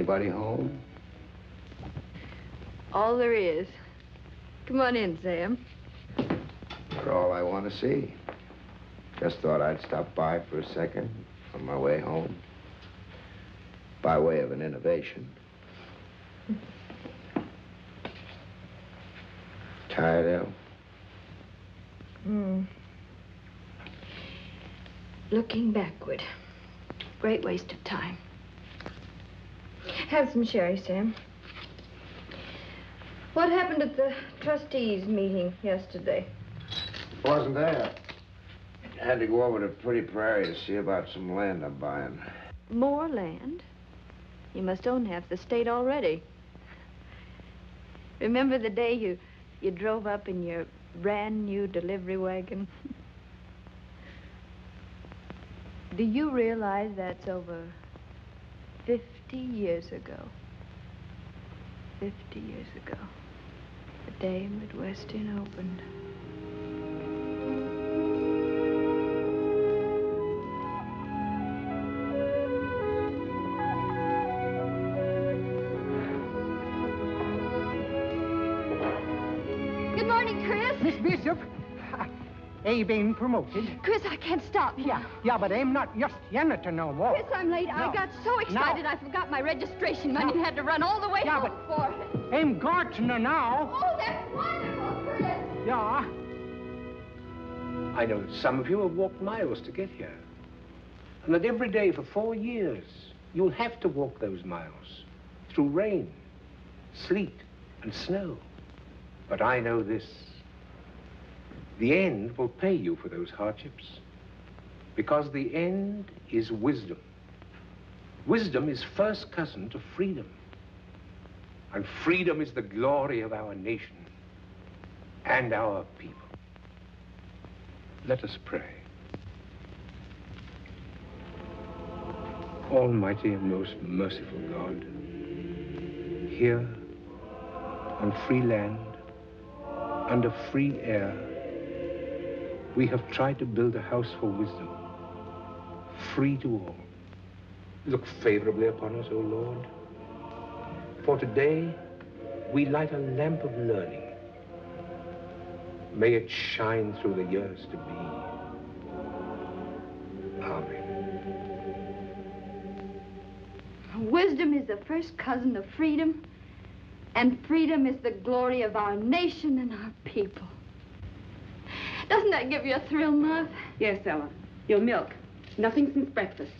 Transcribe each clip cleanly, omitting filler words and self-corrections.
Anybody home? All there is. Come on in, Sam. Not all I want to see. Just thought I'd stop by for a second on my way home. By way of an innovation. Tired, El? Looking backward. Great waste of time. Have some sherry, Sam. What happened at the trustees meeting yesterday? Wasn't there. Had to go over to Pretty Prairie to see about some land I'm buying. More land? You must own half the state already. Remember the day you drove up in your brand new delivery wagon? Do you realize that's over 50 years ago? 50 years ago. The day Midwestern opened. Good morning, Chris. Miss Bishop, you been promoted? Chris, I can't stop you. Yeah, but I'm not just janitor no more. Chris, I'm late. I got so excited I forgot my registration money and had to run all the way home for it. I'm gardener now. Oh, that's wonderful, Chris. Yeah. I know that some of you have walked miles to get here. And that every day for 4 years, you'll have to walk those miles through rain, sleet, and snow. But I know this. The end will pay you for those hardships. Because the end is wisdom. Wisdom is first cousin to freedom. And freedom is the glory of our nation and our people. Let us pray. Almighty and most merciful God, here on free land, under free air, we have tried to build a house for wisdom, free to all. Look favorably upon us, O Lord. For today, we light a lamp of learning. May it shine through the years to be. Amen. Wisdom is the first cousin of freedom, and freedom is the glory of our nation and our people. Doesn't that give you a thrill, Mother? Yes, Ella. Your milk. Nothing since breakfast.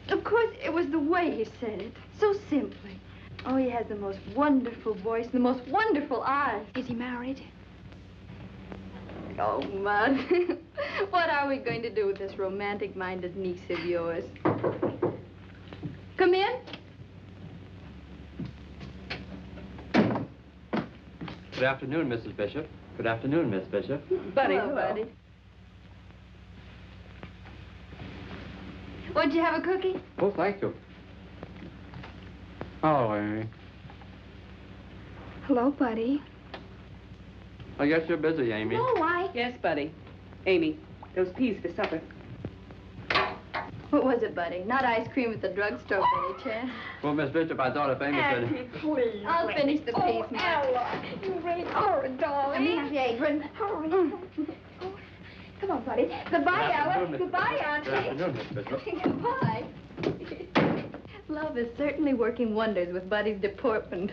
Of course, it was the way he said it, so simply. Oh, he has the most wonderful voice, the most wonderful eyes. Is he married? Oh, Mud. What are we going to do with this romantic-minded niece of yours? Come in. Good afternoon, Mrs. Bishop. Good afternoon, Miss Bishop. Buddy. Hello, Buddy. Would you have a cookie? Oh, thank you. Hello, Amy. Hello, Buddy. I guess you're busy, Amy. No, why? Yes, Buddy. Amy, those peas for supper. What was it, Buddy? Not ice cream at the drugstore, by any chance? Well, Miss Bishop, I thought if Amy said... Please. I'll finish the peas, Mom. Ella, you really are a darling. Come here, apron. Hurry. Come on, buddy. Goodbye, Ella. Goodbye, Auntie. Good afternoon, Miss Bishop. Goodbye. Love is certainly working wonders with Buddy's deportment.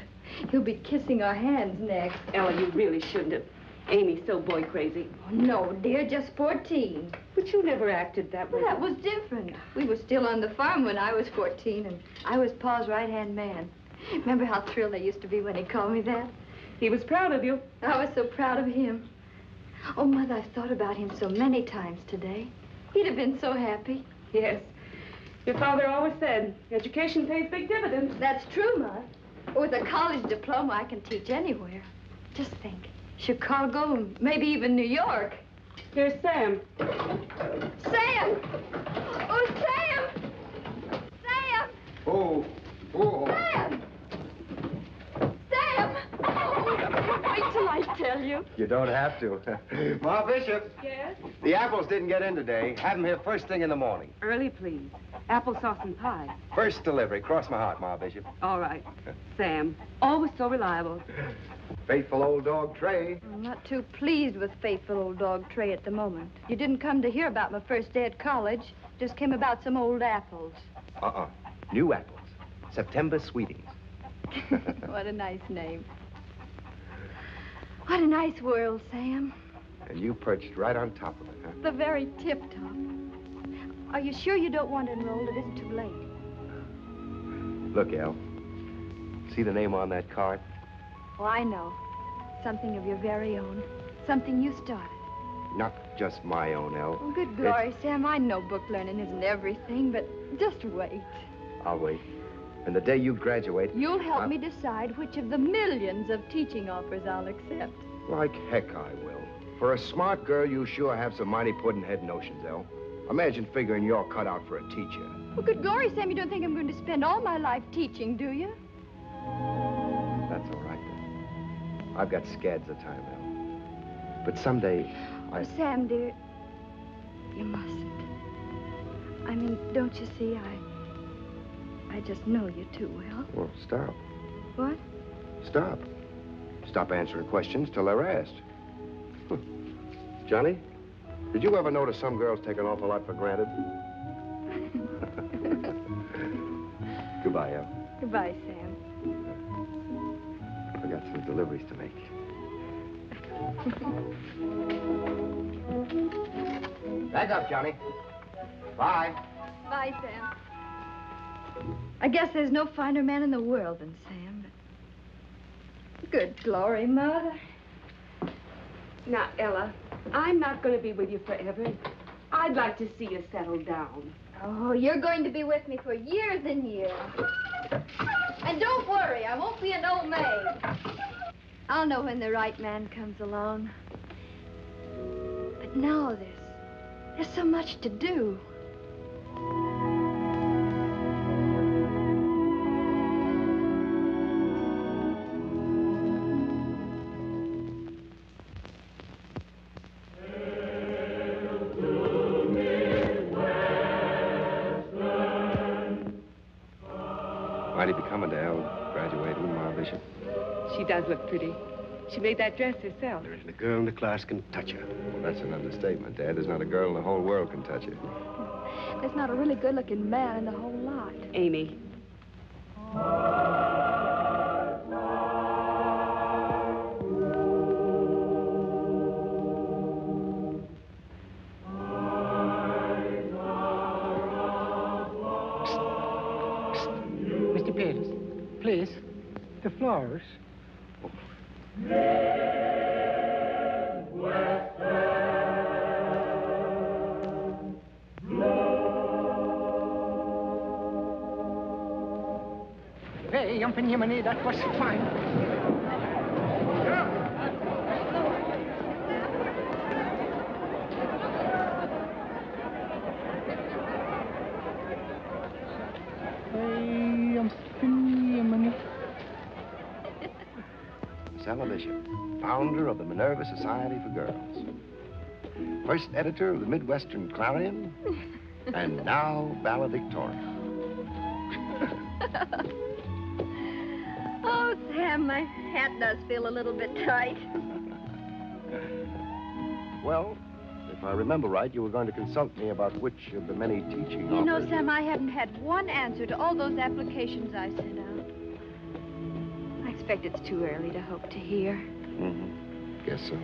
He'll be kissing our hands next. Ella, you really shouldn't have. Amy's so boy crazy. Oh, no, dear, just 14. But you never acted that way. Well, that was different. We were still on the farm when I was 14, and I was Pa's right-hand man. Remember how thrilled I used to be when he called me that? He was proud of you. I was so proud of him. Oh, Mother, I've thought about him so many times today. He'd have been so happy. Yes. Your father always said, education pays big dividends. That's true, Mother. With a college diploma, I can teach anywhere. Just think. Chicago, and maybe even New York. Here's Sam. Sam! Oh, Sam! Sam! Oh. Sam! Sam! Wait till I tell you. you? You don't have to. Ma Bishop, Yes? the apples didn't get in today. Have them here first thing in the morning. Early, please. Applesauce and pie. First delivery. Cross my heart, Ma Bishop. All right. Sam, always so reliable. Faithful old dog Trey. I'm not too pleased with faithful old dog Trey at the moment. You didn't come to hear about my first day at college. Just came about some old apples. New apples. September sweetings. What a nice name. What a nice world, Sam. And you perched right on top of it, huh? The very tip-top. Are you sure you don't want to enroll? It isn't too late. Look, El. See the name on that card? Oh, I know. Something of your very own. Something you started. Not just my own, El. Oh, good glory, Sam. I know book learning isn't everything, but just wait. I'll wait. And the day you graduate... You'll help me decide which of the millions of teaching offers I'll accept. Like heck I will. For a smart girl, you sure have some mighty puddin'-head notions, El. Imagine figuring you're cut out for a teacher. Oh, good glory, Sam. You don't think I'm going to spend all my life teaching, do you? That's all right, then. I've got scads of time, El. But someday, Oh, Sam, dear, you mustn't. I mean, don't you see, I just know you too well. Well, stop. What? Stop. Stop answering questions till they're asked. Johnny, did you ever notice some girls take an awful lot for granted? Goodbye, El. Goodbye, Sam. I got some deliveries to make. Back up, Johnny. Bye. Bye, Sam. I guess there's no finer man in the world than Sam. But... Good glory, Mother. Now, Ella, I'm not going to be with you forever. I'd like to see you settle down. Oh, you're going to be with me for years and years. And don't worry, I won't be an old maid. I'll know when the right man comes along. But now there's so much to do. Mighty becoming to El, graduating, Ma Bishop. She does look pretty. She made that dress herself. There isn't a girl in the class can touch her. Well, that's an understatement, Dad. There's not a girl in the whole world can touch her. There's not a really good-looking man in the whole lot. Amy. Mr. Peters, please. The flowers. Hey, jumping Yemeni, that was fine. Hey, jumping Yemeni. Ella Bishop, founder of the Minerva Society for Girls. First editor of the Midwestern Clarion, and now valedictorian. Oh, Sam, my hat does feel a little bit tight. Well, if I remember right, you were going to consult me about which of the many teaching You know, offers... Sam, I haven't had one answer to all those applications I sent out. I expect it's too early to hope to hear. Mm-hmm. Guess so.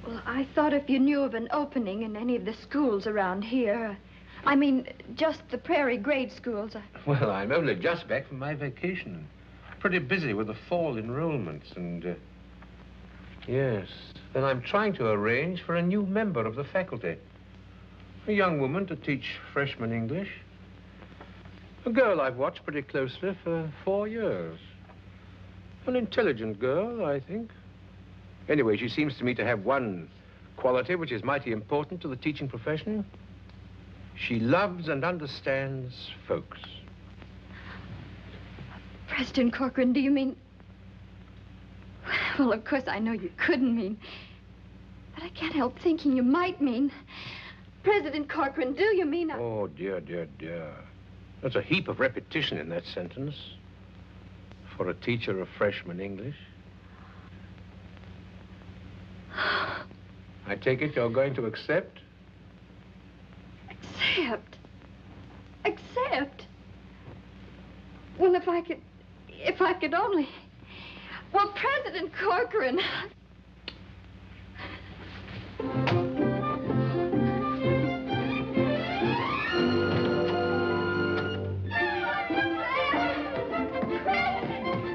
Well, I thought if you knew of an opening in any of the schools around here, I mean, just the prairie grade schools. Well, I'm only just back from my vacation. Pretty busy with the fall enrollments and... Yes. Then I'm trying to arrange for a new member of the faculty. A young woman to teach freshman English. A girl I've watched pretty closely for 4 years. An intelligent girl, I think. Anyway, she seems to me to have one quality which is mighty important to the teaching profession. She loves and understands folks. Preston Corcoran, do you mean... Well, of course, I know you couldn't mean. But I can't help thinking you might mean. President Corcoran, do you mean? Oh, dear, dear, dear. There's a heap of repetition in that sentence. For a teacher of freshman English. I take it you're going to accept? Accept? Accept? Well, if I could only... Well, President Corcoran...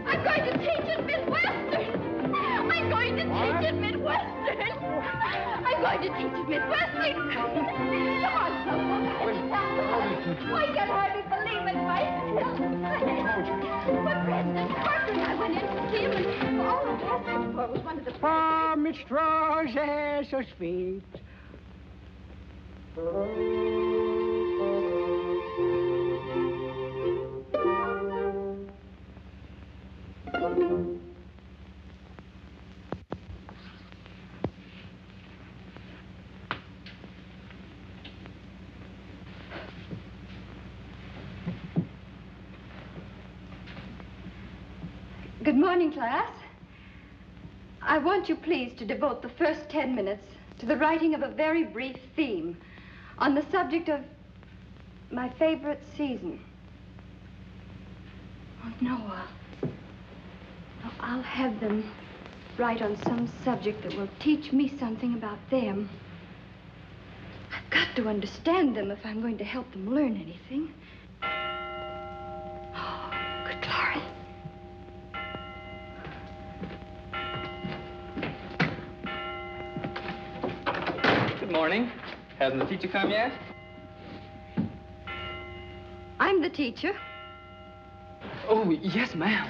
I'm going to teach at Midwestern. I'm going to teach at Midwestern. I'm going to teach at Midwestern. Come on, someone. I can hardly believe it myself. But President Corcoran, I went in to see him, and all I was asking for was one of the... Ah, Miss Roses, so sweet. Good morning, class. I want you, please, to devote the first 10 minutes to the writing of a very brief theme on the subject of my favorite season. Oh, Noah. No, I'll have them write on some subject that will teach me something about them. I've got to understand them if I'm going to help them learn anything. Oh, good glory. Good morning. Hasn't the teacher come yet? I'm the teacher. Oh, yes, ma'am.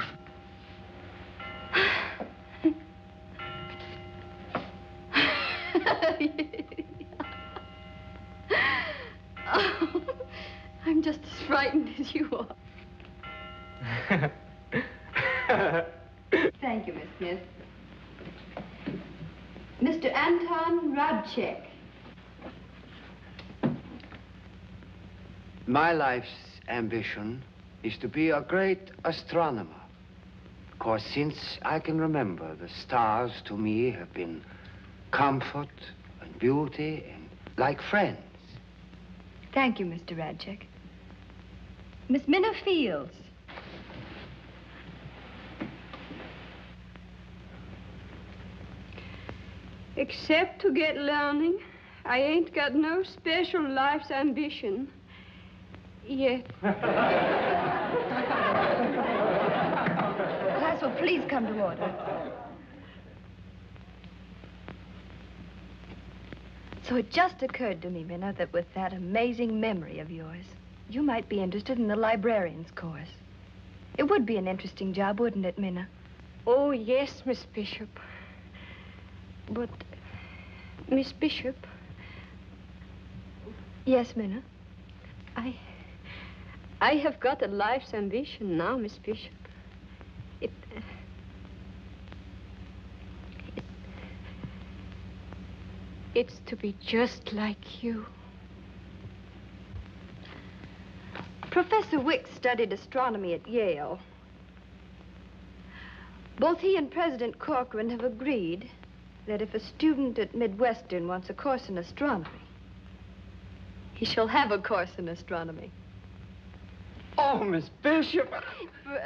Oh, I'm just as frightened as you are. Thank you, Miss Smith. Mr. Anton Radchek. My life's ambition is to be a great astronomer. Because since I can remember, the stars to me have been comfort and beauty and like friends. Thank you, Mr. Radchek. Miss Minna Fields. Except to get learning, I ain't got no special life's ambition. Yet. Class will please come to order. So it just occurred to me, Minna, that with that amazing memory of yours, you might be interested in the librarian's course. It would be an interesting job, wouldn't it, Minna? Oh, yes, Miss Bishop. But, Miss Bishop... Yes, Minna? I have got a life's ambition now, Miss Bishop. It's to be just like you. Professor Wicks studied astronomy at Yale. Both he and President Corcoran have agreed that if a student at Midwestern wants a course in astronomy, he shall have a course in astronomy. Oh, Miss Bishop.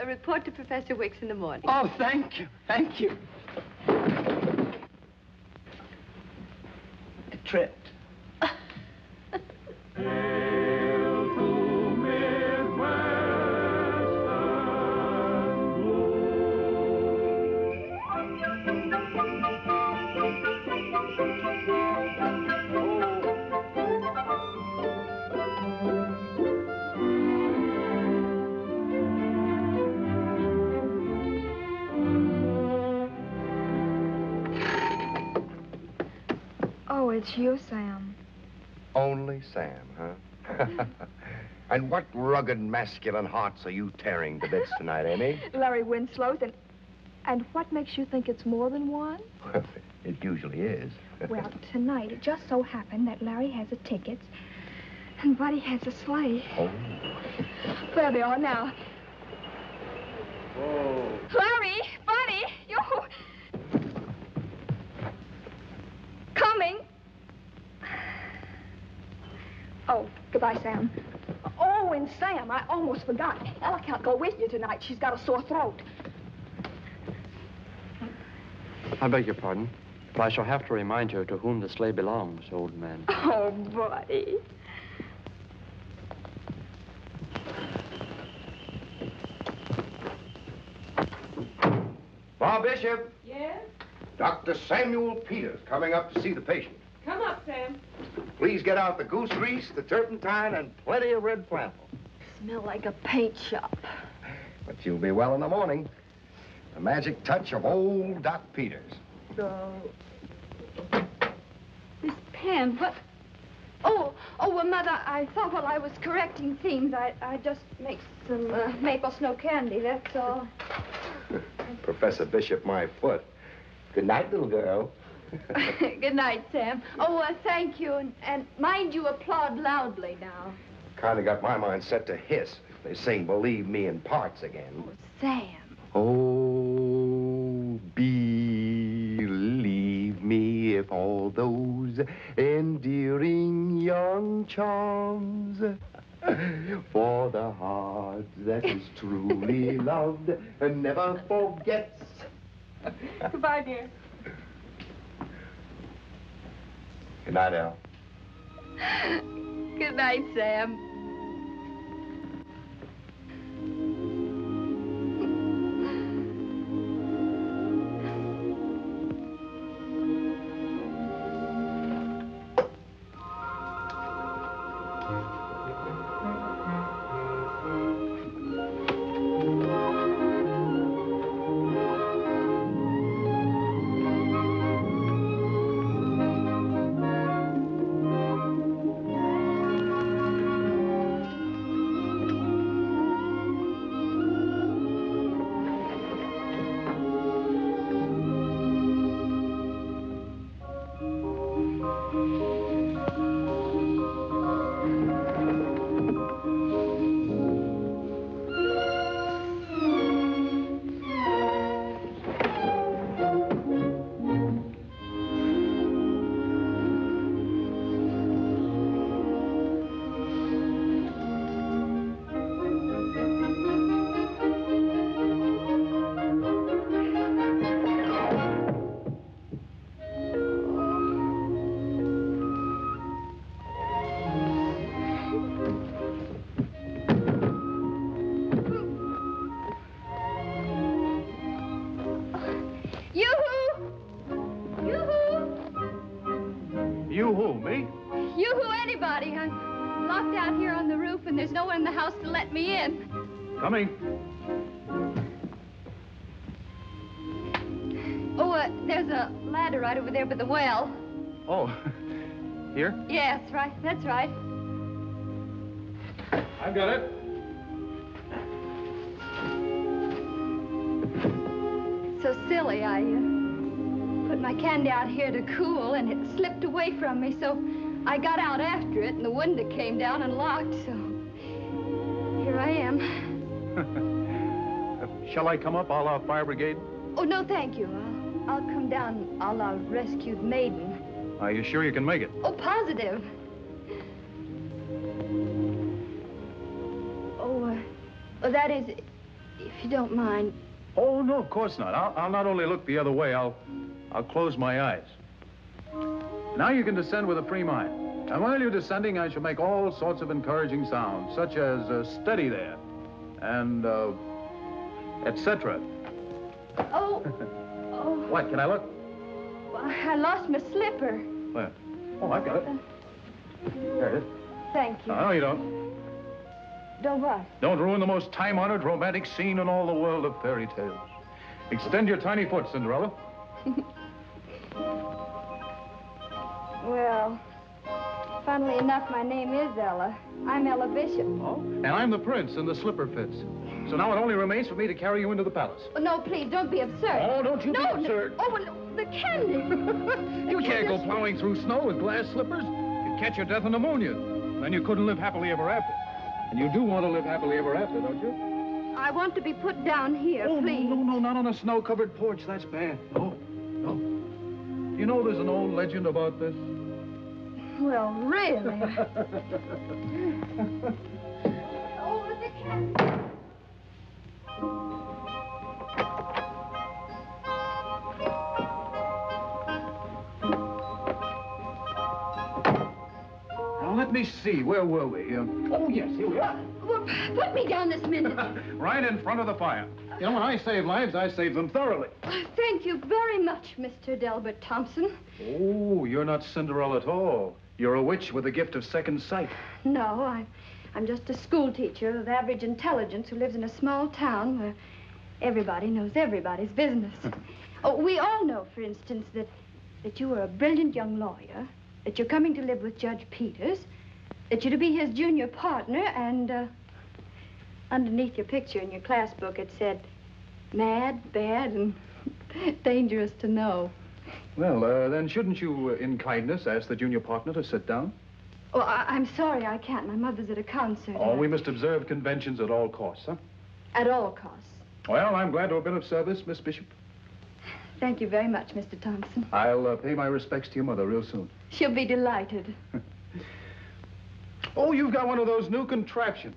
A report to Professor Wicks in the morning. Oh, thank you. Thank you. A trip. Oh, it's you, Sam. Only Sam, huh? And what rugged masculine hearts are you tearing to bits tonight, Amy? Larry Winslow's And what makes you think it's more than one? Well, it usually is. Well, tonight, it just so happened that Larry has the tickets and Buddy has a sleigh. Oh. There they are now. Oh. Larry, Buddy, you... Coming. Oh, goodbye, Sam. Oh, and Sam, I almost forgot. Ella can't go with you tonight. She's got a sore throat. I beg your pardon, but I shall have to remind you to whom the sleigh belongs, old man. Oh, Buddy. Ma Bishop. Yes? Dr. Samuel Peters coming up to see the patient. Come up, Sam. Please get out the goose grease, the turpentine, and plenty of red flannel. Smell like a paint shop. But you'll be well in the morning. The magic touch of old Doc Peters. Miss Penn, what? Oh, well, Mother, I thought while I was correcting themes, I just make some maple snow candy, that's all. Professor Bishop, my foot. Good night, little girl. Good night, Sam. Oh, thank you, and mind you applaud loudly now. Kind of got my mind set to hiss. They sing Believe Me in parts again. Oh, Sam. Oh, believe me if all those endearing young charms for the heart that is truly loved and never forgets. Goodbye, dear. Good night, Al. Good night, Sam. There's no one in the house to let me in. Coming. Oh, there's a ladder right over there by the well. Oh, here? Yeah, that's right. That's right. I've got it. So silly. I put my candy out here to cool, and it slipped away from me, so I got out after it, and the window came down and locked, so here I am. Shall I come up a la fire brigade? Oh, no, thank you. I'll come down a la rescued maiden. Are you sure you can make it? Oh, positive. Oh, that is, if you don't mind. Oh, no, of course not. I'll not only look the other way, I'll close my eyes. Now you can descend with a free mind. And while you're descending, I shall make all sorts of encouraging sounds, such as steady there, and etc. Oh. What, can I look? I lost my slipper. Where? Oh, I've got it. There it is. Thank you. No, you don't. Don't what? Don't ruin the most time-honored romantic scene in all the world of fairy tales. Extend your tiny foot, Cinderella. Well, funnily enough, my name is Ella. I'm Ella Bishop. Oh? And I'm the prince, and the slipper fits. So now it only remains for me to carry you into the palace. Oh, no, please, don't be absurd. Oh, don't you be No, absurd. Oh, well, the candy. You can't go plowing through snow with glass slippers. You'd catch your death of pneumonia. Then you couldn't live happily ever after. And you do want to live happily ever after, don't you? I want to be put down here, Oh, please. no, not on a snow-covered porch. That's bad. No. You know there's an old legend about this? Well, really. Oh, the candy. Now, let me see. Where were we? Oh, yes, here we are. Well, put me down this minute. Right in front of the fire. You know, when I save lives, I save them thoroughly. Thank you very much, Mr. Delbert Thompson. Oh, you're not Cinderella at all. You're a witch with a gift of second sight. No, I'm just a school teacher of average intelligence who lives in a small town where everybody knows everybody's business. Oh, we all know, for instance, that you are a brilliant young lawyer, that you're coming to live with Judge Peters, that you're to be his junior partner, and underneath your picture in your class book it said, mad, bad, and dangerous to know. Well, then shouldn't you, in kindness, ask the junior partner to sit down? Oh, I'm sorry, I can't. My mother's at a concert. Oh, we must observe conventions at all costs, huh? At all costs. Well, I'm glad to have been of service, Miss Bishop. Thank you very much, Mr. Thompson. I'll pay my respects to your mother real soon. She'll be delighted. Oh, you've got one of those new contraptions.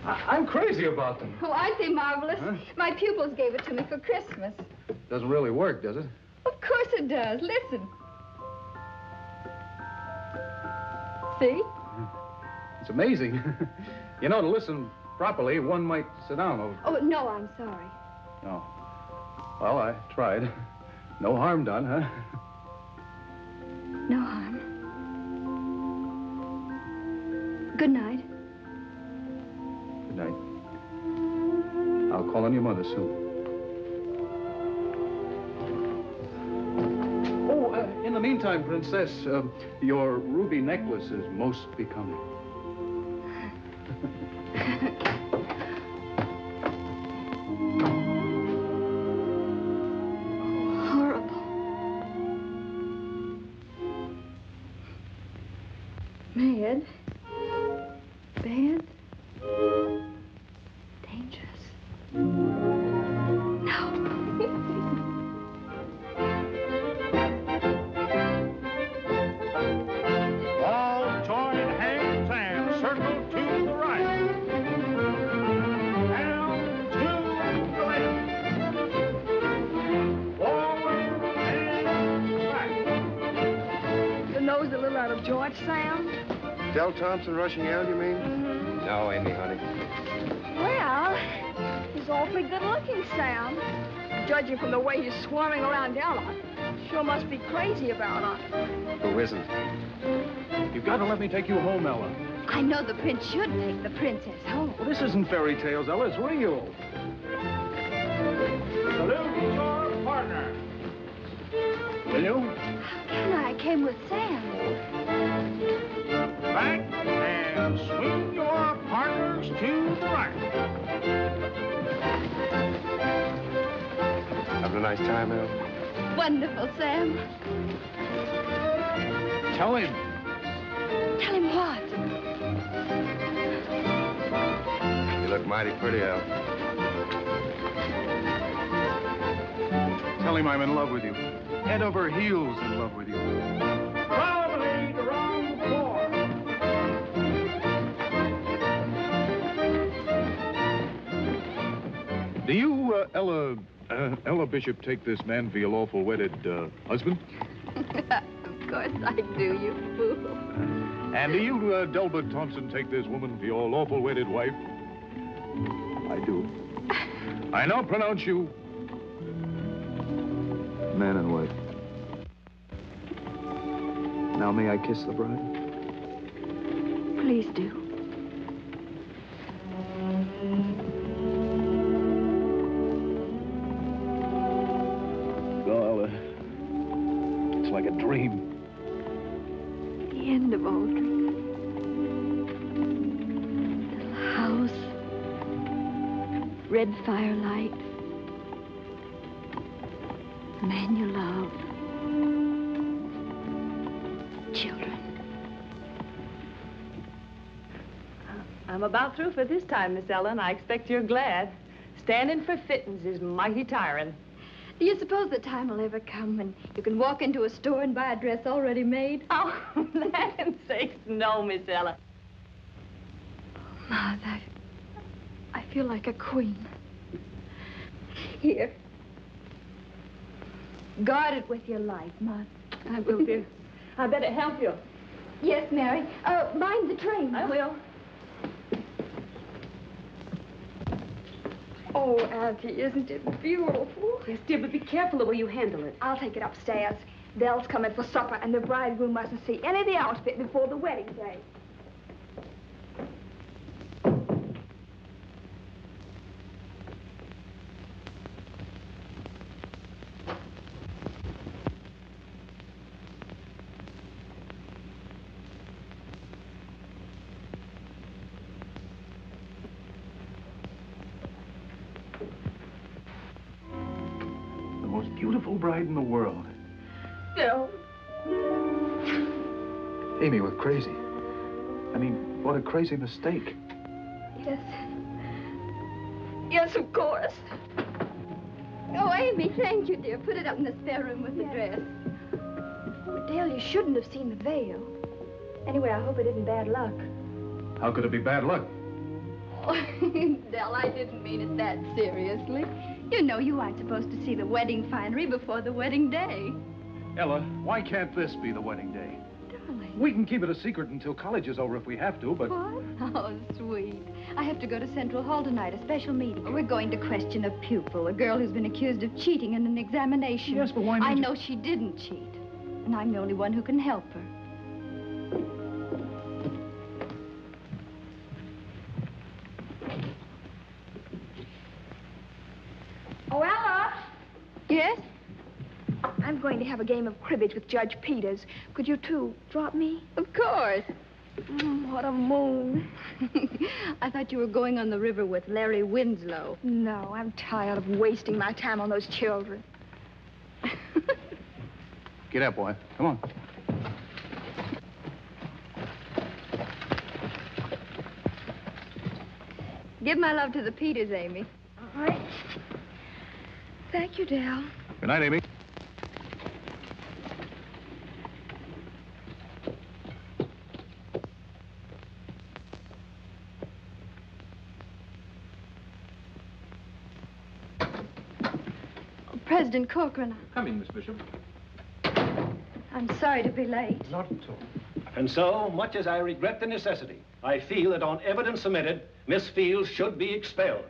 I'm crazy about them. Oh, aren't they marvelous? Huh? My pupils gave it to me for Christmas. Doesn't really work, does it? Of course it does. Listen. See? It's amazing. You know, to listen properly, one might sit down over. Oh, no, I'm sorry. No. Well, I tried. No harm done, huh? No harm. Good night. Good night. I'll call on your mother soon. Oh, in the meantime, Princess, your ruby necklace is most becoming. Horrible. Mad. Bad. Dangerous. No. All join hands and circle to the right. Down to the left. Forward and back. Your nose a little out of joint, Sam? Del Thompson rushing out, you mean? No, Amy, honey. Well, he's awfully good-looking, Sam. Judging from the way he's swarming around Ella, sure must be crazy about her. Who isn't? You've got to let me take you home, Ella. I know the prince should take the princess home. Well, this isn't fairy tales, Ella. It's real. Salute your partner. Will you? How can I came with Sam? Back and swing your partners to the right. Having a nice time, El? Wonderful, Sam. Tell him. Tell him what? You look mighty pretty, El. Tell him I'm in love with you. Head over heels in love with you. Promenade around the floor. Do you, Ella Bishop, take this man for your lawful wedded husband? Of course I do, you fool. And do you, Delbert Thompson, take this woman for your lawful wedded wife? I do. I now pronounce you man and wife. Now may I kiss the bride? Please do. Well, it's like a dream. The end of all dreams. Little house, red firelight, the man you love, children. I'm about through for this time, Miss Ellen. I expect you're glad. Standing for fittings is mighty tiring. Do you suppose the time will ever come when you can walk into a store and buy a dress already made? Oh, land's sakes, no, Miss Ellen. Ma, I feel like a queen. Here. Guard it with your life, Ma. I will, dear. I better help you. Yes, Mary. Mind the train. I will. Oh, Auntie, isn't it beautiful? Yes, dear, but be careful the way you handle it. I'll take it upstairs. Belle's coming for supper, and the bridegroom mustn't see any of the outfit before the wedding day. Beautiful bride in the world. Bill. Amy, we're crazy. I mean, what a crazy mistake. Yes. Yes, of course. Oh, Amy, thank you, dear. Put it up in the spare room with the dress. Oh, Dale, you shouldn't have seen the veil. Anyway, I hope it isn't bad luck. How could it be bad luck? Oh, Dell, I didn't mean it that seriously. You know you aren't supposed to see the wedding finery before the wedding day. Ella, why can't this be the wedding day? Darling. We can keep it a secret until college is over if we have to, but... What? Oh, sweet. I have to go to Central Hall tonight, a special meeting. We're going to question a pupil, a girl who's been accused of cheating in an examination. Yes, but why not? I know she didn't cheat, and I'm the only one who can help her. Oh, Ella! Yes? I'm going to have a game of cribbage with Judge Peters. Could you two drop me? Of course. What a moon. I thought you were going on the river with Larry Winslow. No, I'm tired of wasting my time on those children. Get up, boy. Come on. Give my love to the Peters, Amy. All right. Thank you, Dale. Good night, Amy. President Corcoran, Coming, Miss Bishop. I'm sorry to be late. Not at all. And so, much as I regret the necessity, I feel that on evidence submitted, Miss Fields should be expelled.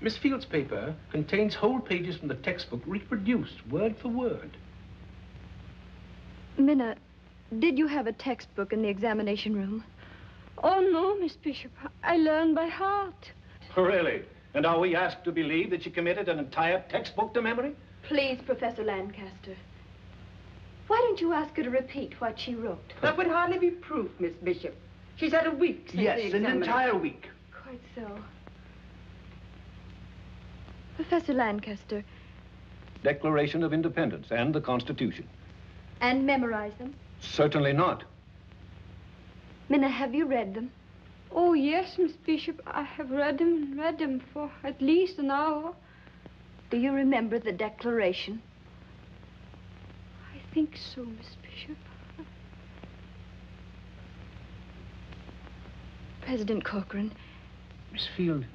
Miss Field's paper contains whole pages from the textbook reproduced word for word. Minna, did you have a textbook in the examination room? Oh, no, Miss Bishop. I learned by heart. Really? And are we asked to believe that she committed an entire textbook to memory? Please, Professor Lancaster. Why don't you ask her to repeat what she wrote? That would hardly be proof, Miss Bishop. She's had a week since the Yes, an examination. entire week. Quite so. Professor Lancaster. Declaration of Independence and the Constitution. And memorize them? Certainly not. Minna, have you read them? Oh, yes, Miss Bishop. I have read them for at least an hour. Do you remember the Declaration? I think so, Miss Bishop. President Corcoran. Miss Field,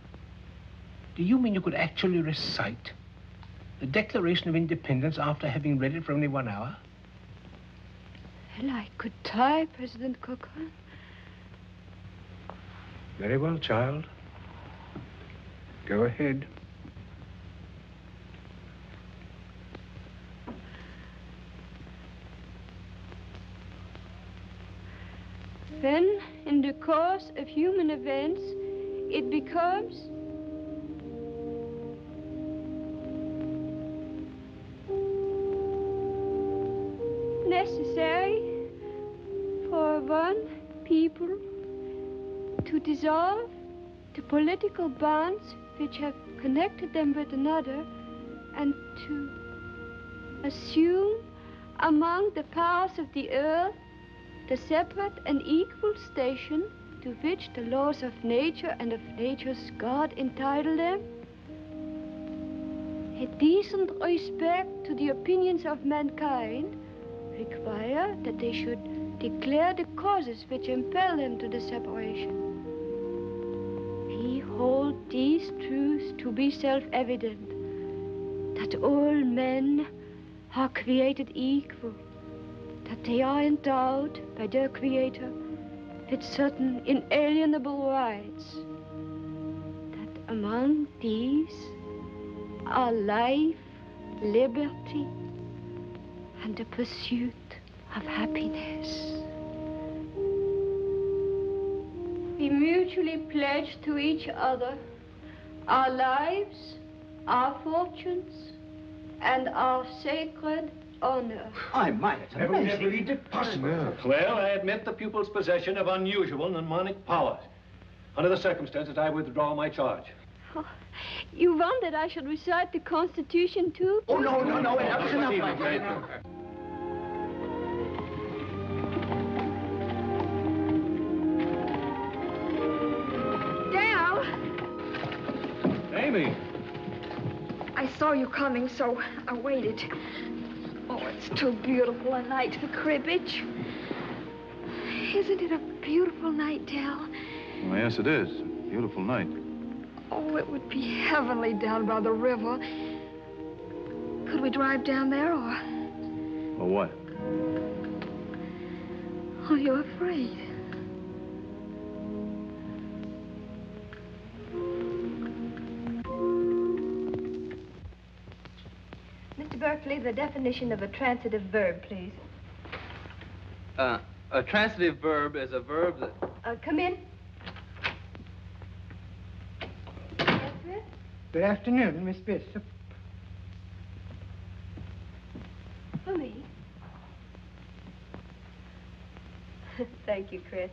do you mean you could actually recite the Declaration of Independence after having read it for only 1 hour? Well, I could try, President Corcoran. Very well, child. Go ahead. When, in the course of human events, it becomes necessary for one people to dissolve the political bonds which have connected them with another, and to assume among the powers of the earth the separate and equal station to which the laws of nature and of nature's God entitle them. A decent respect to the opinions of mankind require that they should declare the causes which impel them to the separation. We hold these truths to be self-evident, that all men are created equal, that they are endowed by their Creator with certain inalienable rights, that among these are life, liberty, and the pursuit of happiness. We mutually pledge to each other our lives, our fortunes, and our sacred honor. I might have never believed it possible. Well, I admit the pupil's possession of unusual mnemonic powers. Under the circumstances, I withdraw my charge. Oh, you want that I should recite the Constitution, too? Oh, no, enough is enough. Dal! Amy! I saw you coming, so I waited. Oh, it's too beautiful a night for cribbage. Isn't it a beautiful night, Dal? Well, yes, it is. Beautiful night. Oh, it would be heavenly down by the river. Could we drive down there, or what? are you afraid? Mr. Berkeley, the definition of a transitive verb, please. A transitive verb is a verb that... Come in. Yes, sir? Good afternoon, Miss Bishop. For me. Thank you, Chris.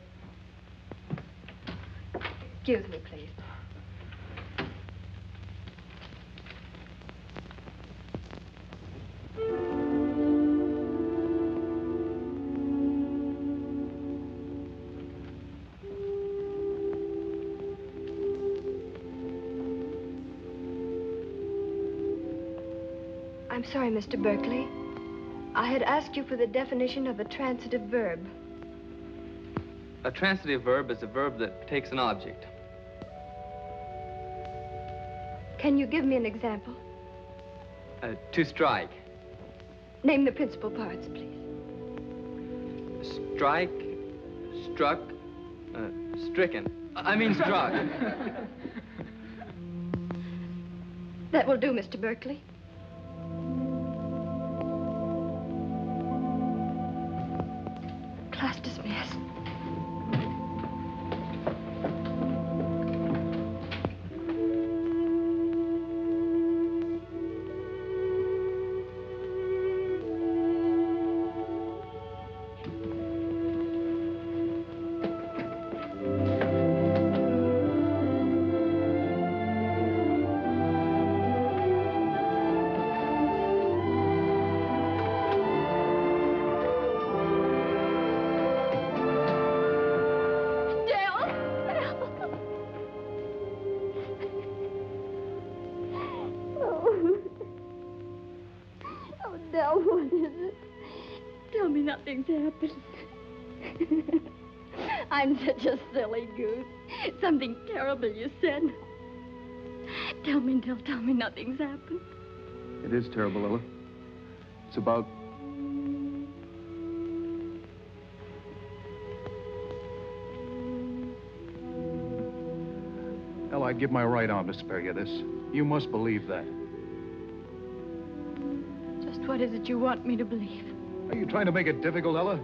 Excuse me, please. I'm sorry, Mr. Berkeley. I had asked you for the definition of a transitive verb. A transitive verb is a verb that takes an object. Can you give me an example? To strike. Name the principal parts, please. Strike, struck, stricken. I mean struck. That will do, Mr. Berkeley. Class dismissed. Dal, what is it? Tell me nothing's happened. I'm such a silly goose. Something terrible you said. Tell me, Dal, tell me nothing's happened. It is terrible, Ella. It's about... Ella, I'd give my right arm to spare you this. You must believe that. Just what is it you want me to believe? Are you trying to make it difficult, Ella?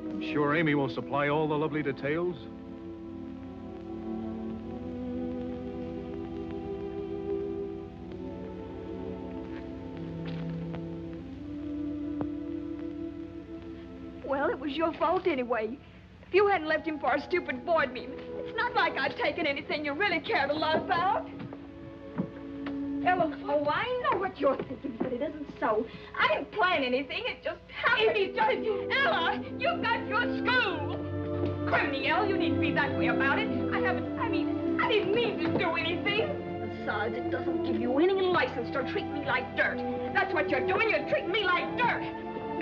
I'm sure Amy will supply all the lovely details. Well, it was your fault anyway. If you hadn't left him for a stupid board meeting, it's not like I've taken anything you really cared a lot about. Ella, oh, I know what you're thinking, but it isn't so. I didn't plan anything. It just happened. Ella, you've got your school. Criminy, Ella, you needn't be that way about it. I didn't mean to do anything. Besides, it doesn't give you any license to treat me like dirt. That's what you're doing. You're treating me like dirt.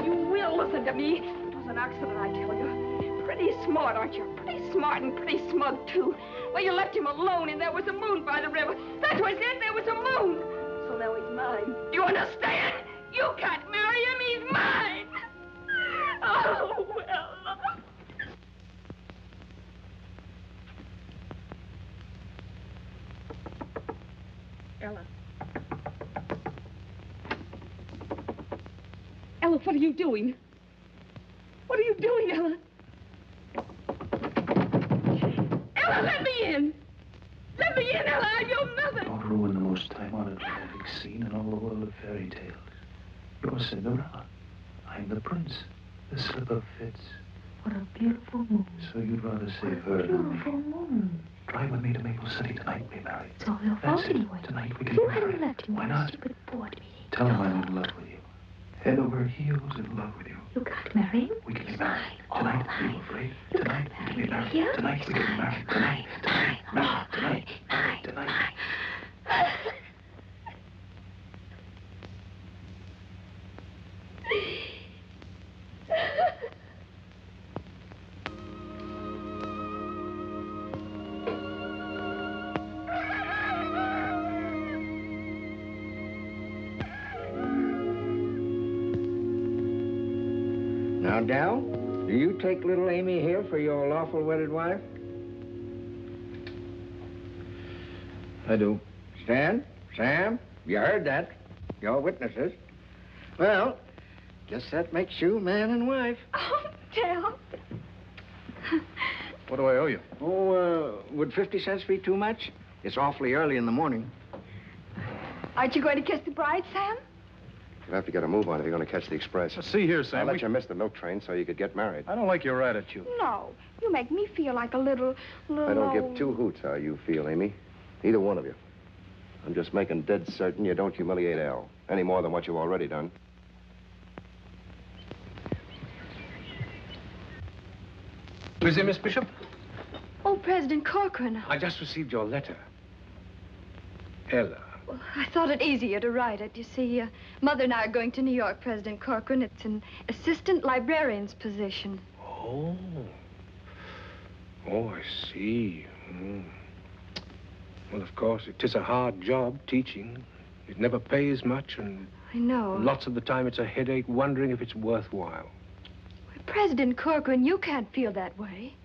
You will listen to me. It was an accident, I tell you. Pretty smart, aren't you? Pretty smart and pretty smug, too. Well, you left him alone, and there was a moon by the river. That was it. There was a moon. So now he's mine. Do you understand? You can't marry him. He's mine. Oh, well. Ella. Ella, what are you doing? What are you doing, Ella? Ella, let me in! Let me in, Ella! I'm your mother! Don't ruin the most time-honored romantic scene in all the world of fairy tales. You're Cinderella. I'm the prince. The slipper fits. What a beautiful moon. So you'd rather save her than me. Beautiful moon. Drive with me to Maple City tonight. We marry. It's all your fault anyway. Tonight we can You be married. hadn't left him. Why not? Stupid board meeting. Tell him I'm in love with you. Head over heels in love with you. You can't marry him. We can be married. Tonight, are you afraid? Tonight, we can be married. Tonight, we can be married. Tonight, married. Tonight. Now, Dal, do you take little Amy here for your lawful wedded wife? I do. Stan, Sam, you heard that. You're witnesses. Well, guess that makes you man and wife. Oh, Dal. What do I owe you? Oh, would 50 cents be too much? It's awfully early in the morning. Aren't you going to kiss the bride, Sam? You'll have to get a move on if you're going to catch the express. Now, see here, Sam. I'll let you miss the milk train so you could get married. I don't like your attitude. No. You make me feel like a little... I don't give two hoots how you feel, Amy. Neither one of you. I'm just making dead certain you don't humiliate Al, any more than what you've already done. Is it, Miss Bishop? Oh, President Corcoran. I just received your letter. Ella. Well, I thought it easier to write it. You see, Mother and I are going to New York, President Corcoran. It's an assistant librarian's position. Oh. Oh, I see. Well, of course, it is a hard job, teaching. It never pays much, and I know. lots of the time it's a headache wondering if it's worthwhile. President Corcoran, you can't feel that way.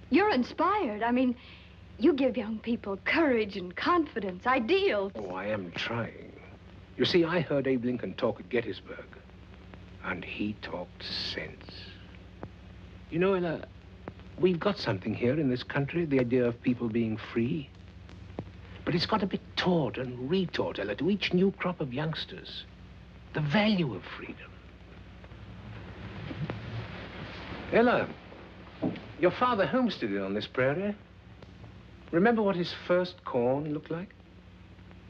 You're inspired. I mean, you give young people courage and confidence, ideals. Oh, I am trying. You see, I heard Abe Lincoln talk at Gettysburg, and he talked sense. You know, Ella, we've got something here in this country, the idea of people being free. But it's got to be taught and retaught, Ella, to each new crop of youngsters. The value of freedom. Ella, your father homesteaded on this prairie. Remember what his first corn looked like?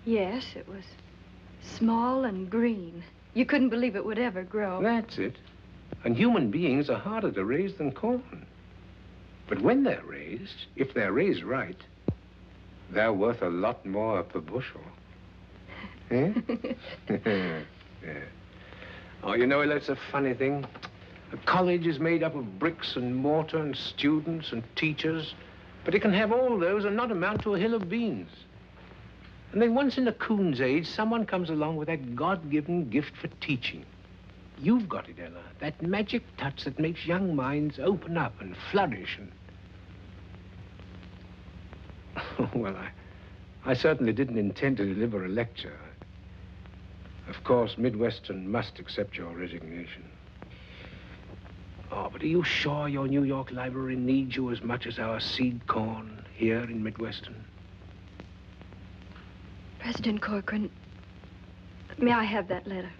Yes, it was small and green. You couldn't believe it would ever grow. That's it. And human beings are harder to raise than corn. But when they're raised, if they're raised right, they're worth a lot more per bushel. Eh? Yeah. Oh, you know, that's a funny thing. A college is made up of bricks and mortar and students and teachers, but it can have all those and not amount to a hill of beans. And then once in a coon's age, someone comes along with that God-given gift for teaching. You've got it, Ella, that magic touch that makes young minds open up and flourish and... Well, I certainly didn't intend to deliver a lecture. Of course, Midwestern must accept your resignation. Oh, but are you sure your New York library needs you as much as our seed corn here in Midwestern? President Corcoran, may I have that letter?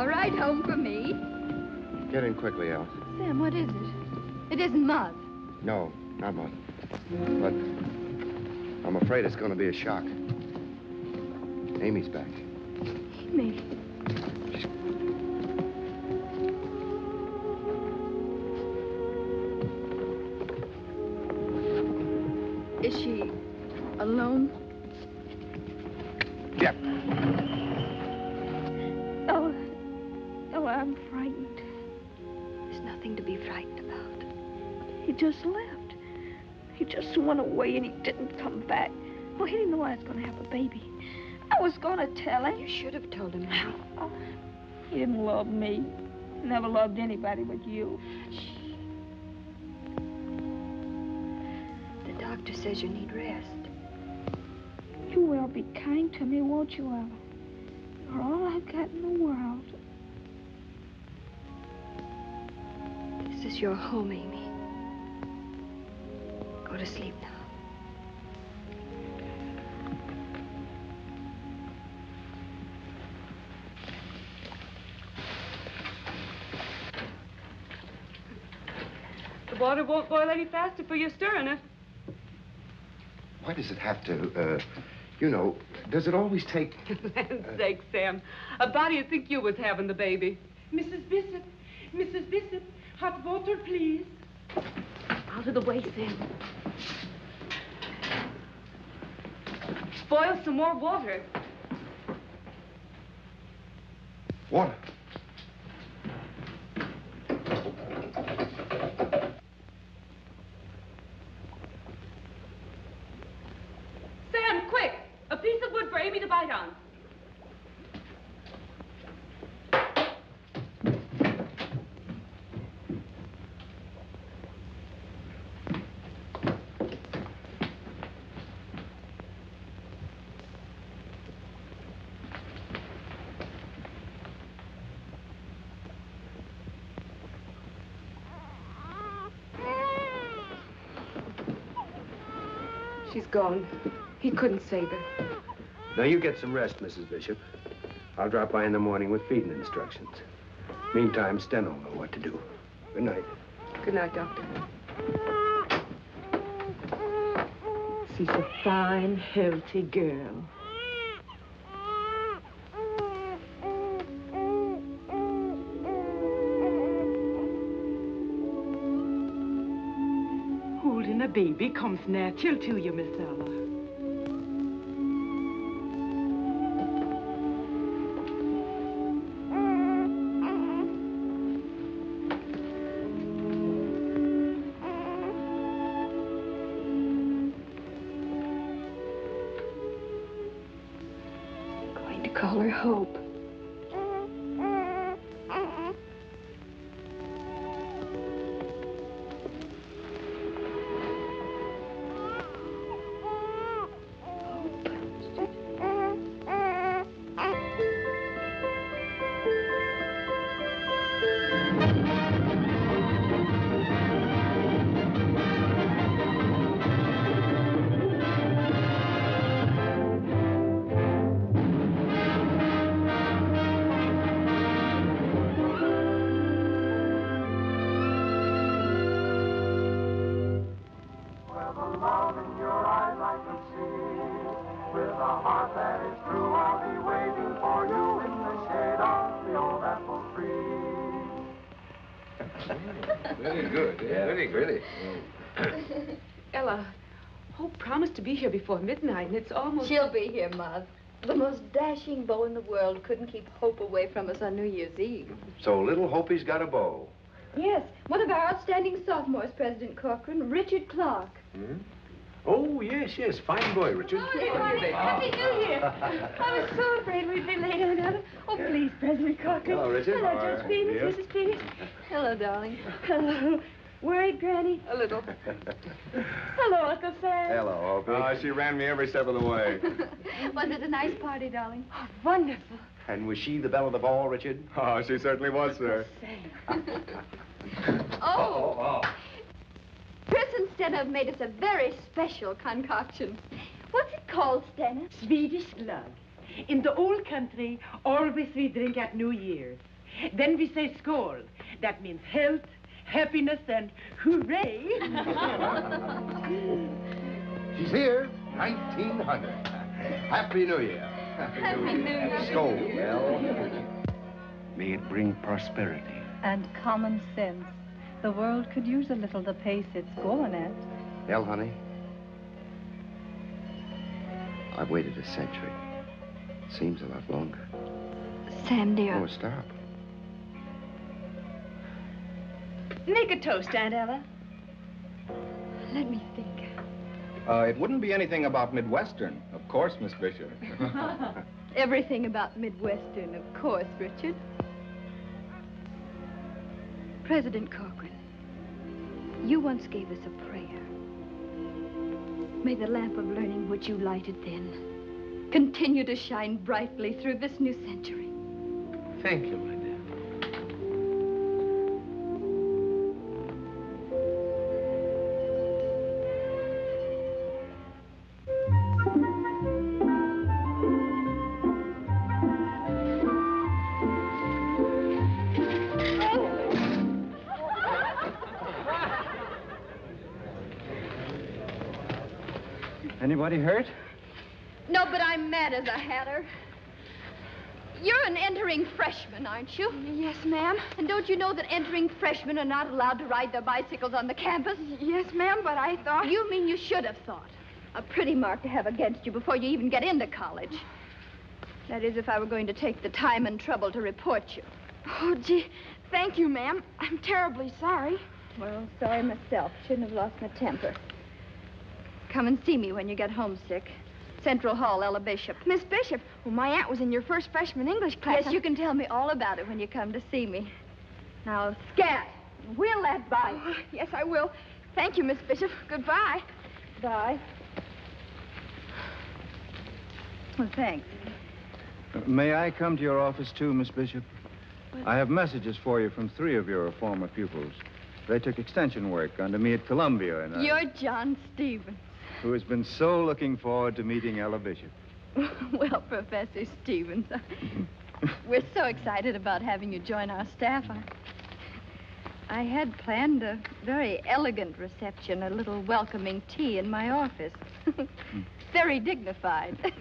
A ride home for me? Get in quickly, Alice. Sam, what is it? It isn't Mother. No, not Mother. But I'm afraid it's going to be a shock. Amy's back. Amy. Is she alone? Yep. Oh, I'm frightened. There's nothing to be frightened about. He just left. He just went away and he didn't come back. Well, he didn't know I was going to have a baby. I was going to tell him. You should have told him. Oh, he didn't love me. Never loved anybody but you. The doctor says you need rest. You will be kind to me, won't you, Ella? You're all I've got in the world. This is your home, Amy. Go to sleep now. The water won't boil any faster for you stirring it. Why does it have to, you know, does it always take... Land's sake, Sam. About do you think you was having the baby? Mrs. Bishop, hot water, please. Out of the way, Sam. Boil some more water. Water? Sam, quick! A piece of wood for Amy to bite on. She's gone. He couldn't save her. Now, you get some rest, Mrs. Bishop. I'll drop by in the morning with feeding instructions. Meantime, Sten will know what to do. Good night. Good night, Doctor. She's a fine, healthy girl. Holding a baby comes natural to you, Miss Ella. Going to call her Hope. Very good. Yeah. Very good. Ella, Hope promised to be here before midnight, and it's almost... She'll be here, Mother. The most dashing beau in the world couldn't keep Hope away from us on New Year's Eve. So little Hope's got a beau. Yes, one of our outstanding sophomores, President Corcoran, Richard Clark. Hmm? Oh, yes, yes. Fine boy, Richard. Oh, good morning. Happy New Year. I was so afraid we'd be late on another. Oh, please, President Corcoran. Hello, Richard. Hello, Judge Phoenix, Dear. Mrs. Phoenix. Hello, darling. Hello. Worried, Granny? A little. Hello, Uncle Sam. Hello, Hope. She ran me every step of the way. Was it a nice party, darling? Oh, wonderful. And was she the belle of the ball, Richard? Oh, she certainly was, sir. Oh. Chris and Stena have made us a very special concoction. What's it called, Stena? Swedish love. In the old country, always we drink at New Year's. Then we say skål. That means health, happiness, and hooray. She's here, 1900. Happy New Year. Happy New Year. Skål. Well, may it bring prosperity. And common sense. The world could use a little the pace it's going at. Hell, honey, I've waited a century. Seems a lot longer. Sam, dear. Oh, stop. Make a toast, Aunt Ella. Let me think. It wouldn't be anything about Midwestern, of course, Miss Bishop. Everything about Midwestern, of course, Richard. President Corcoran, you once gave us a prayer. May the lamp of learning which you lighted then continue to shine brightly through this new century. Thank you, my dear. Anybody hurt? No, but I'm mad as a hatter. You're an entering freshman, aren't you? Yes, ma'am. And don't you know that entering freshmen are not allowed to ride their bicycles on the campus? Yes, ma'am, but I thought... You mean you should have thought. A pretty mark to have against you before you even get into college. That is, if I were going to take the time and trouble to report you. Oh, gee, thank you, ma'am. I'm terribly sorry. Well, sorry myself. Shouldn't have lost my temper. Come and see me when you get homesick. Central Hall, Ella Bishop. Miss Bishop, well, my aunt was in your first freshman English class. Yes, you can tell me all about it when you come to see me. Now, scat. Wheel that bike. Oh, yes, I will. Thank you, Miss Bishop. Goodbye. Bye. Well, thanks. May I come to your office, too, Miss Bishop? I have messages for you from 3 of your former pupils. They took extension work under me at Columbia, and You're John Stevens. who has been so looking forward to meeting Ella Bishop. Well, Professor Stevens, we're so excited about having you join our staff. I had planned a very elegant reception, a little welcoming tea in my office. Very dignified.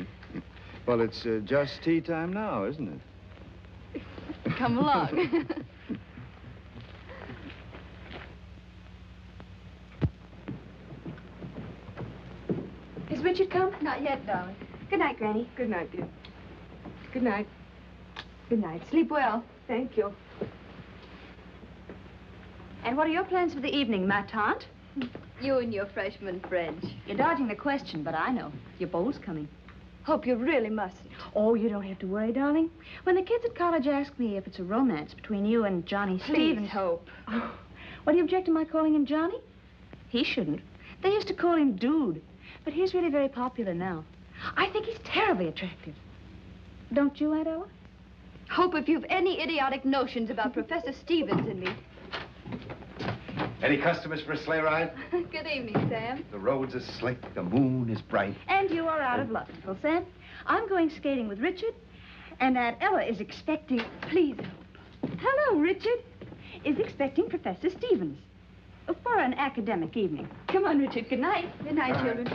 Well, it's just tea time now, isn't it? Come along. Has Richard come? Not yet, darling. Good night, Granny. Good night, dear. Good night. Good night. Sleep well. Thank you. And what are your plans for the evening, ma tante? You and your freshman French. You're dodging the question, but I know. Your beau's coming. Hope you really mustn't. Oh, you don't have to worry, darling. When the kids at college ask me if it's a romance between you and Johnny Stevens... Please, Hope. Oh, what do you object to my calling him Johnny? He shouldn't. They used to call him Dude, but he's really very popular now. I think he's terribly attractive. Don't you, Aunt Ella? Hope, if you've any idiotic notions about Professor Stevens and me... Any customers for a sleigh ride? Good evening, Sam. The roads are slick, the moon is bright. And you are out of luck, Uncle Sam. I'm going skating with Richard, and Aunt Ella is expecting... Please, Hope. Hello, Richard. Is expecting Professor Stevens for an academic evening. Come on, Richard. Good night. Good night, children.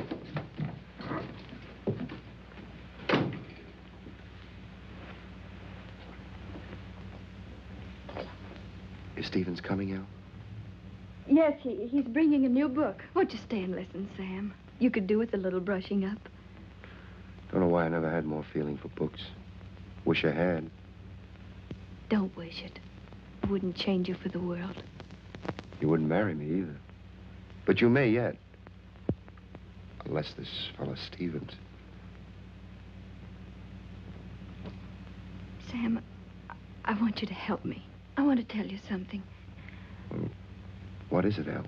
Is Stevens coming, Al? Yes, he's bringing a new book. Won't you stay and listen, Sam? You could do with a little brushing up. Don't know why I never had more feeling for books. Wish I had. Don't wish it. I wouldn't change you for the world. You wouldn't marry me either. But you may yet. Unless this fellow Stevens. Sam, I want you to help me. I want to tell you something. Well, what is it, Al?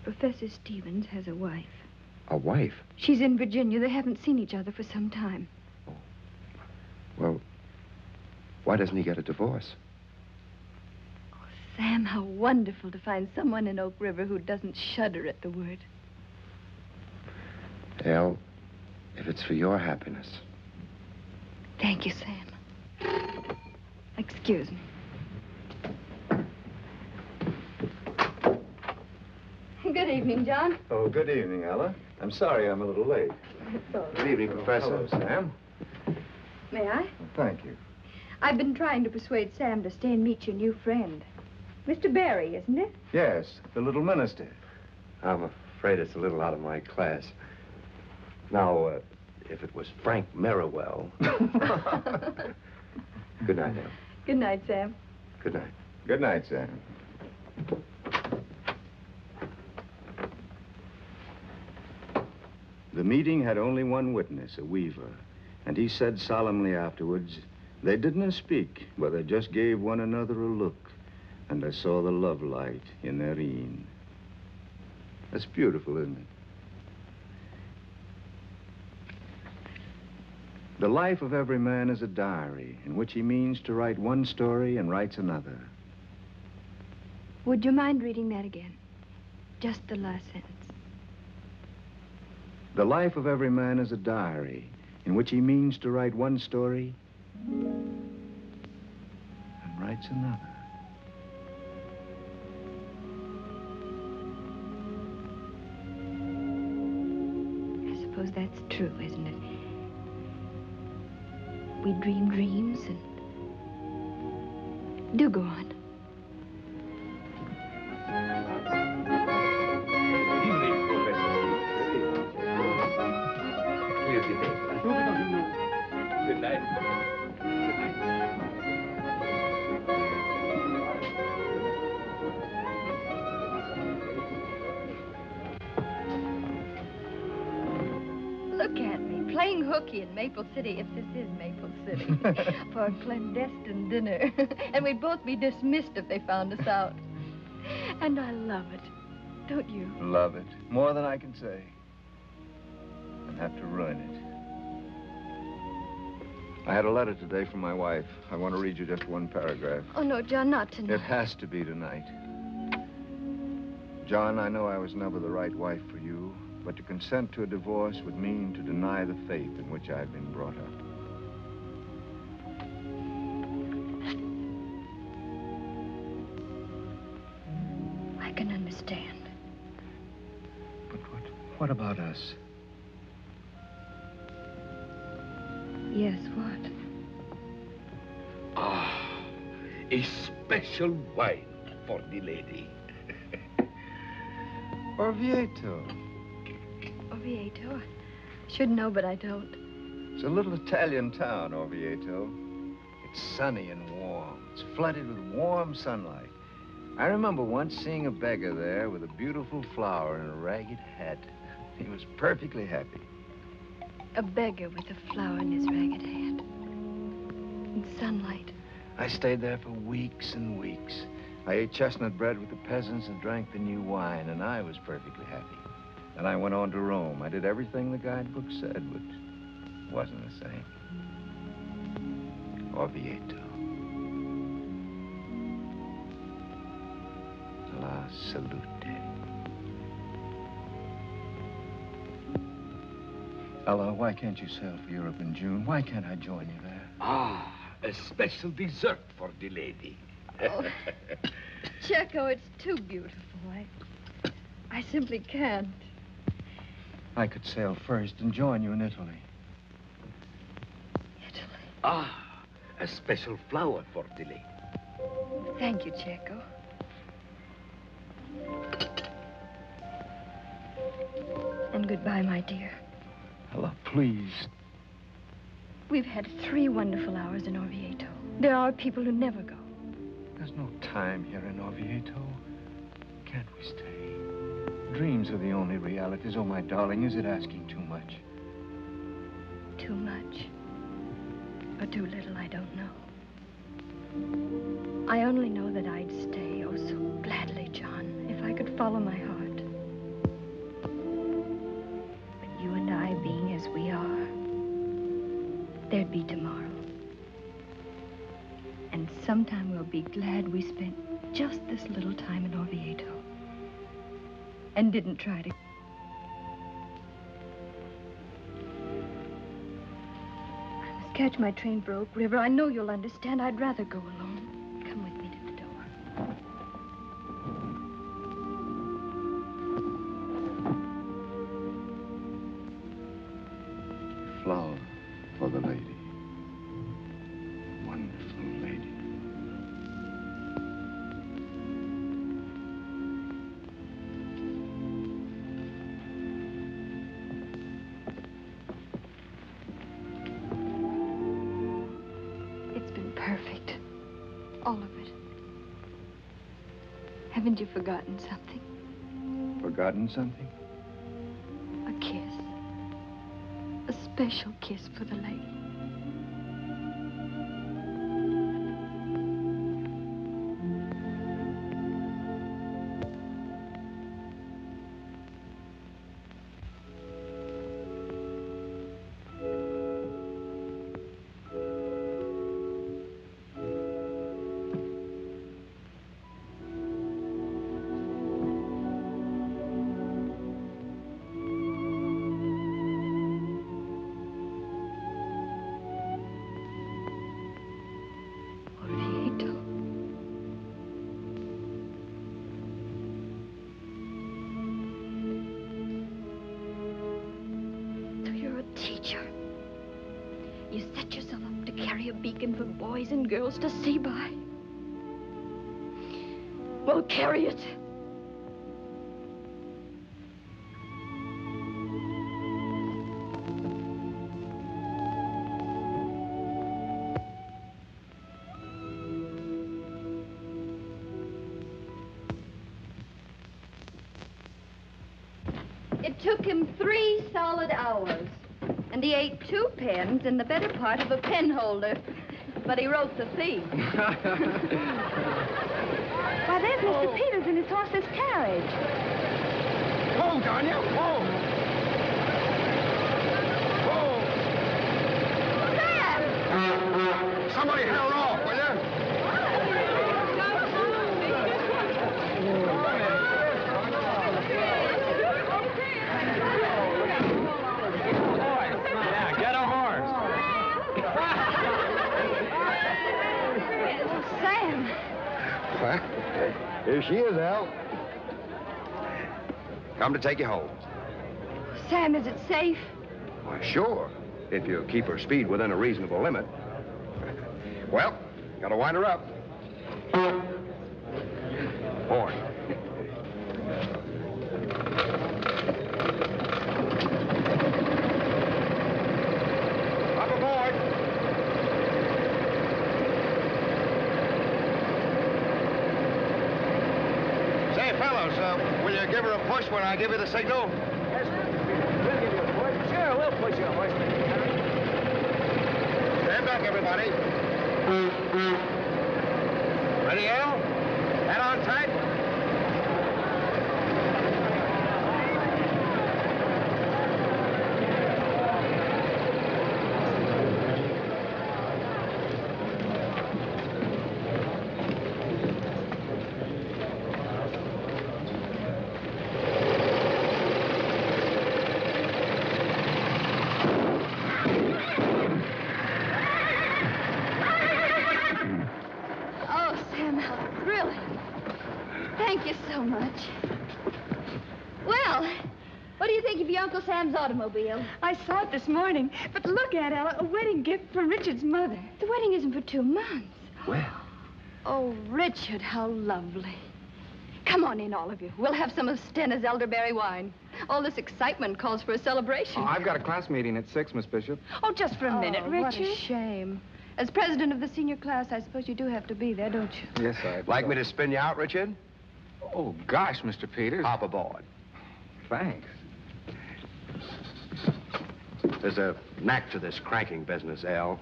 Professor Stevens has a wife. A wife? She's in Virginia. They haven't seen each other for some time. Well, why doesn't he get a divorce? Sam, how wonderful to find someone in Oak River who doesn't shudder at the word. Al, if it's for your happiness. Thank you, Sam. Excuse me. Good evening, John. Oh, good evening, Ella. I'm sorry I'm a little late. Good evening, Professor. Hello, Sam. May I? Thank you. I've been trying to persuade Sam to stay and meet your new friend. Mr. Barry, isn't it? Yes, the little minister. I'm afraid it's a little out of my class. Now, if it was Frank Merriwell... Good night, Em. Good night, Sam. Good night. Good night, Sam. The meeting had only one witness, a weaver, and he said solemnly afterwards, they didn't speak, but they just gave one another a look, and I saw the love light in their een. That's beautiful, isn't it? The life of every man is a diary in which he means to write one story and writes another. Would you mind reading that again? Just the last sentence. The life of every man is a diary in which he means to write one story and writes another. I suppose that's true, isn't it? We dream dreams and... Do go on. Good night. Look at me, playing hooky in Maple City, if this is Maple City, for a clandestine dinner. And we'd both be dismissed if they found us out. And I love it, don't you? Love it. More than I can say. And have to ruin it. I had a letter today from my wife. I want to read you just one paragraph. Oh, no, John, not tonight. It has to be tonight. John, I know I was never the right wife for you, but to consent to a divorce would mean to deny the faith in which I've been brought up. I can understand. But what about us? Yes, what? Ah, a special wine for the lady. Orvieto. Orvieto? I should know, but I don't. It's a little Italian town, Orvieto. It's sunny and warm. It's flooded with warm sunlight. I remember once seeing a beggar there with a beautiful flower in a ragged hat. He was perfectly happy. A beggar with a flower in his ragged hat. In sunlight. I stayed there for weeks and weeks. I ate chestnut bread with the peasants and drank the new wine, and I was perfectly happy. Then I went on to Rome. I did everything the guidebook said, but it wasn't the same. Orvieto. La salute. Ella, why can't you sail for Europe in June? Why can't I join you there? Ah, a special dessert for the lady. Oh, Checo, it's too beautiful. I simply can't. I could sail first and join you in Italy. Ah, a special flower for the lady. Thank you, Checo. And goodbye, my dear. Ella, please. We've had 3 wonderful hours in Orvieto. There are people who never go. There's no time here in Orvieto. Can't we stay? Dreams are the only realities. Oh, my darling, is it asking too much? Too much. Or too little, I don't know. I only know that I'd stay, oh, so gladly, John, if I could follow my heart. But you and I being as we are, there'd be tomorrow. And sometime we'll be glad we spent just this little time in Orvieto. And didn't try to... I must catch my train for Oak River, I know you'll understand. I'd rather go alone. Come with me to the door. Flower for the lady. Wonderful lady. It's been perfect. All of it. Haven't you forgotten something? Forgotten something? A kiss. A special kiss for the lady. You set yourself up to carry a beacon for boys and girls to see by. Well, carry it. It took him 3 solid hours. And he ate 2 pens and the better part of a pen holder. But he wrote the theme. Why, there's Mr. Peters in his horseless carriage. Whoa, Danya, whoa! Whoa! Somebody held off, will you? Sam. Well, here she is, Al. Come to take you home. Sam, is it safe? Why, sure, if you keep her speed within a reasonable limit. Well, gotta wind her up. Horn. Up aboard. Say, fellows, will you give her a push when I give you the signal? Yes, we'll give you a push. Sure, we'll push you a horse. Stand back, everybody. Ready, Al? Head on tight. Oh, Sam, how thrilling. Thank you so much. Well, what do you think of your Uncle Sam's automobile? I saw it this morning. But look at Ella, a wedding gift for Richard's mother. The wedding isn't for 2 months. Well. Oh, Richard, how lovely. Come on in, all of you. We'll have some of Stena's elderberry wine. All this excitement calls for a celebration. Oh, I've got a class meeting at 6, Miss Bishop. Oh, just for a minute, Richard. What a shame. As president of the senior class, I suppose you do have to be there, don't you? Yes, I... Like me to spin you out, Richard? Oh, gosh, Mr. Peters. Hop aboard. Thanks. There's a knack to this cranking business, Al.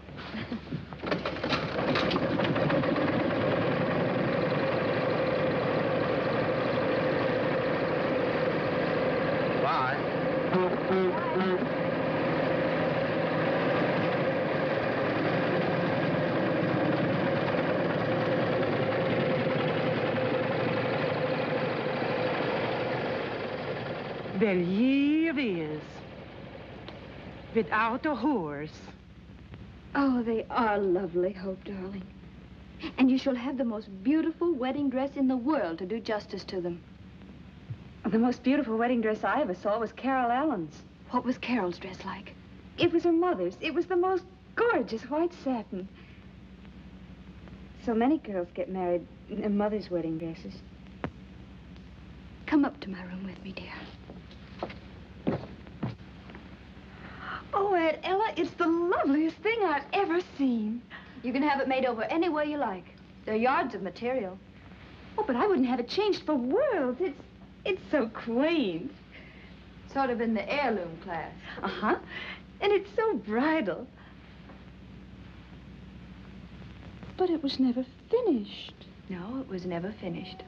Bye. Well, here it is. Without a horse. Oh, they are lovely, Hope, darling. And you shall have the most beautiful wedding dress in the world to do justice to them. The most beautiful wedding dress I ever saw was Carol Allen's. What was Carol's dress like? It was her mother's. It was the most gorgeous white satin. So many girls get married in their mother's wedding dresses. Come up to my room with me, dear. Oh, Aunt Ella, it's the loveliest thing I've ever seen. You can have it made over any way you like. There are yards of material. Oh, but I wouldn't have it changed for worlds. It's so quaint. Sort of in the heirloom class. Uh-huh. And it's so bridal. But it was never finished. No, it was never finished.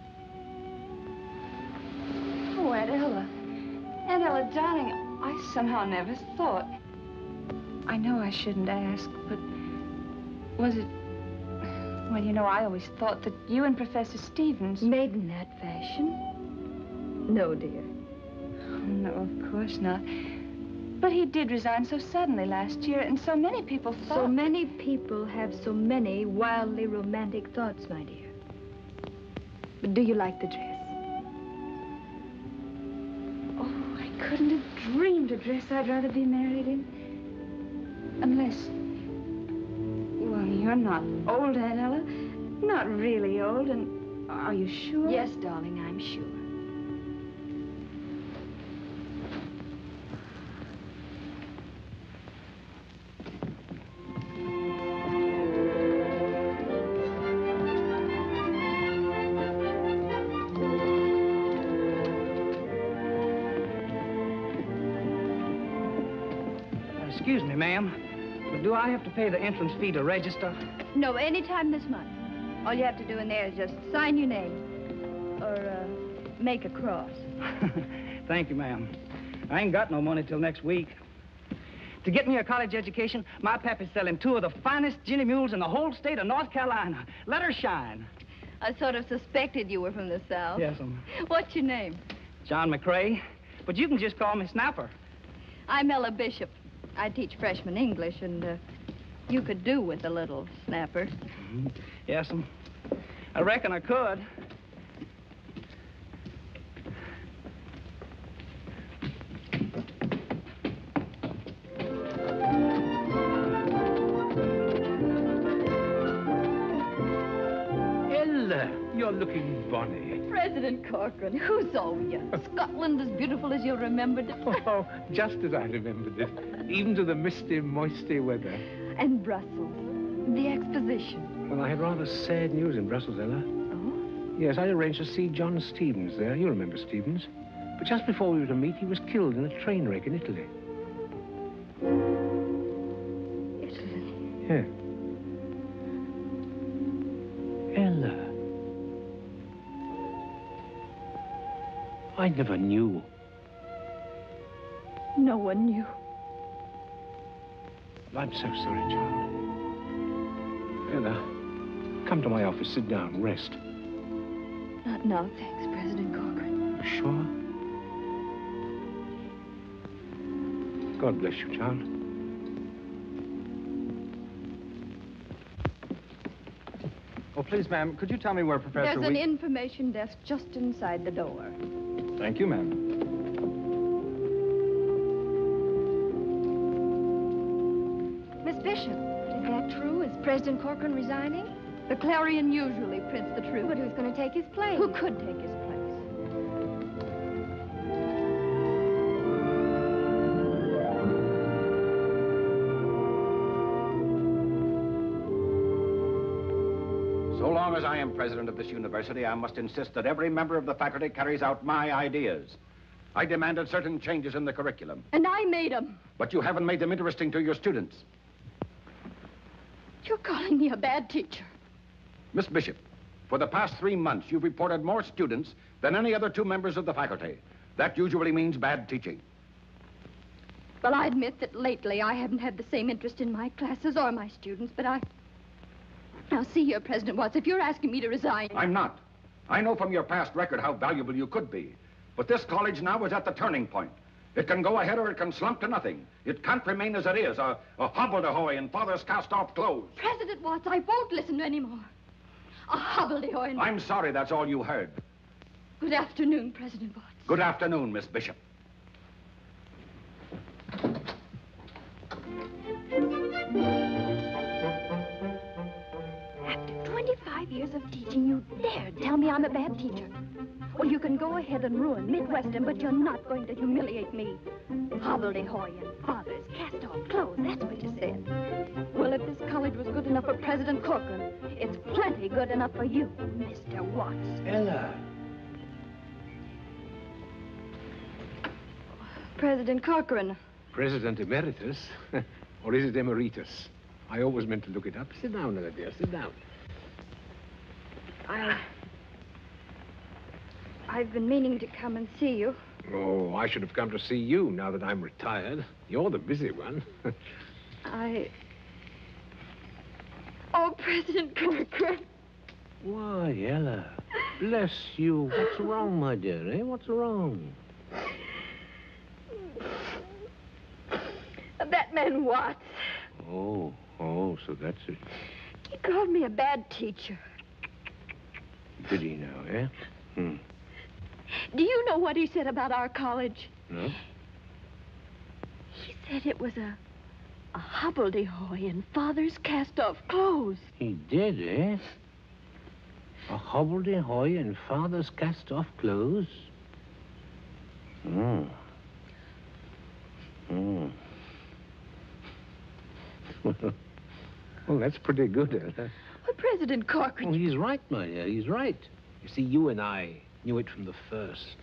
Oh, Aunt Ella. Aunt Ella, darling, I somehow never thought. I know I shouldn't ask, but was it... Well, you know, I always thought that you and Professor Stevens... Made in that fashion? No, dear. Oh, no, of course not. But he did resign so suddenly last year, and so many people thought... So many people have so many wildly romantic thoughts, my dear. But do you like the dress? Oh, I couldn't have dreamed a dress I'd rather be married in. Unless... Well, you're not old, Aunt Ella. Not really old, and are you sure? Yes, darling, I'm sure. Excuse me, ma'am, but do I have to pay the entrance fee to register? No, anytime this month. All you have to do in there is just sign your name. Or, make a cross. Thank you, ma'am. I ain't got no money till next week. To get me a college education, my pappy's selling 2 of the finest ginny mules in the whole state of North Carolina. Let her shine. I sort of suspected you were from the South. Yes, What's your name? John McCrae. But you can just call me Snapper. I'm Ella Bishop. I teach freshman English, and you could do with a little snapper. Yes, I reckon I could. Ella, you're looking bonny. President Corcoran, who's all you? Scotland as beautiful as you'll remember it. Oh, just as I remembered it. Even to the misty, moisty weather. And Brussels, the exposition. Well, I had rather sad news in Brussels, Ella. Oh? Yes, I arranged to see John Stevens there. You remember Stevens. But just before we were to meet, he was killed in a train wreck in Italy. Italy? Yeah. Ella. I never knew. No one knew. I'm so sorry, child. Ella, come to my office, sit down, rest. Not now, thanks, President Corcoran. You sure? God bless you, child. Oh, please, ma'am, could you tell me where Professor There's an information desk just inside the door. Thank you, ma'am. Miss Bishop, is that true? Is President Corcoran resigning? The Clarion usually prints the truth. But who's going to take his place? Who could take his place? So long as I am president of this university, I must insist that every member of the faculty carries out my ideas. I demanded certain changes in the curriculum. And I made them. But you haven't made them interesting to your students. You're calling me a bad teacher. Miss Bishop, for the past 3 months, you've reported more students than any other 2 members of the faculty. That usually means bad teaching. Well, I admit that lately I haven't had the same interest in my classes or my students, but Now, see here, President Watts, if you're asking me to resign... I'm not. I know from your past record how valuable you could be. But this college now is at the turning point. It can go ahead or it can slump to nothing. It can't remain as it is, a hobbledehoy in father's cast-off clothes. President Watts, I won't listen to any more. A hobbledehoy. I'm sorry that's all you heard. Good afternoon, President Watts. Good afternoon, Miss Bishop. After 25 years of teaching, you dare tell me I'm a bad teacher. Well, you can go ahead and ruin Midwestern, but you're not going to humiliate me. Hobbledehoy and father's cast-off clothes, that's what you said. Well, if this college was good enough for President Corcoran, it's plenty good enough for you, Mr. Watts. Ella. President Corcoran. President Emeritus? Or is it Emeritus? I always meant to look it up. Sit down, Ella, dear. Sit down. I've been meaning to come and see you. Oh, I should have come to see you now that I'm retired. You're the busy one. Oh, President Corcoran. Why, Ella? Bless you. What's wrong, my dear, eh? What's wrong? That man Watts. Oh, so that's it. He called me a bad teacher. Did he now, eh? Do you know what he said about our college? No? He said it was a hobbledehoy in father's cast-off clothes. He did, eh? A hobbledehoy in father's cast-off clothes? Well, that's pretty good, Ella. Well, President Corcoran... Oh, he's right, my dear. He's right. You see, you and I knew it from the first.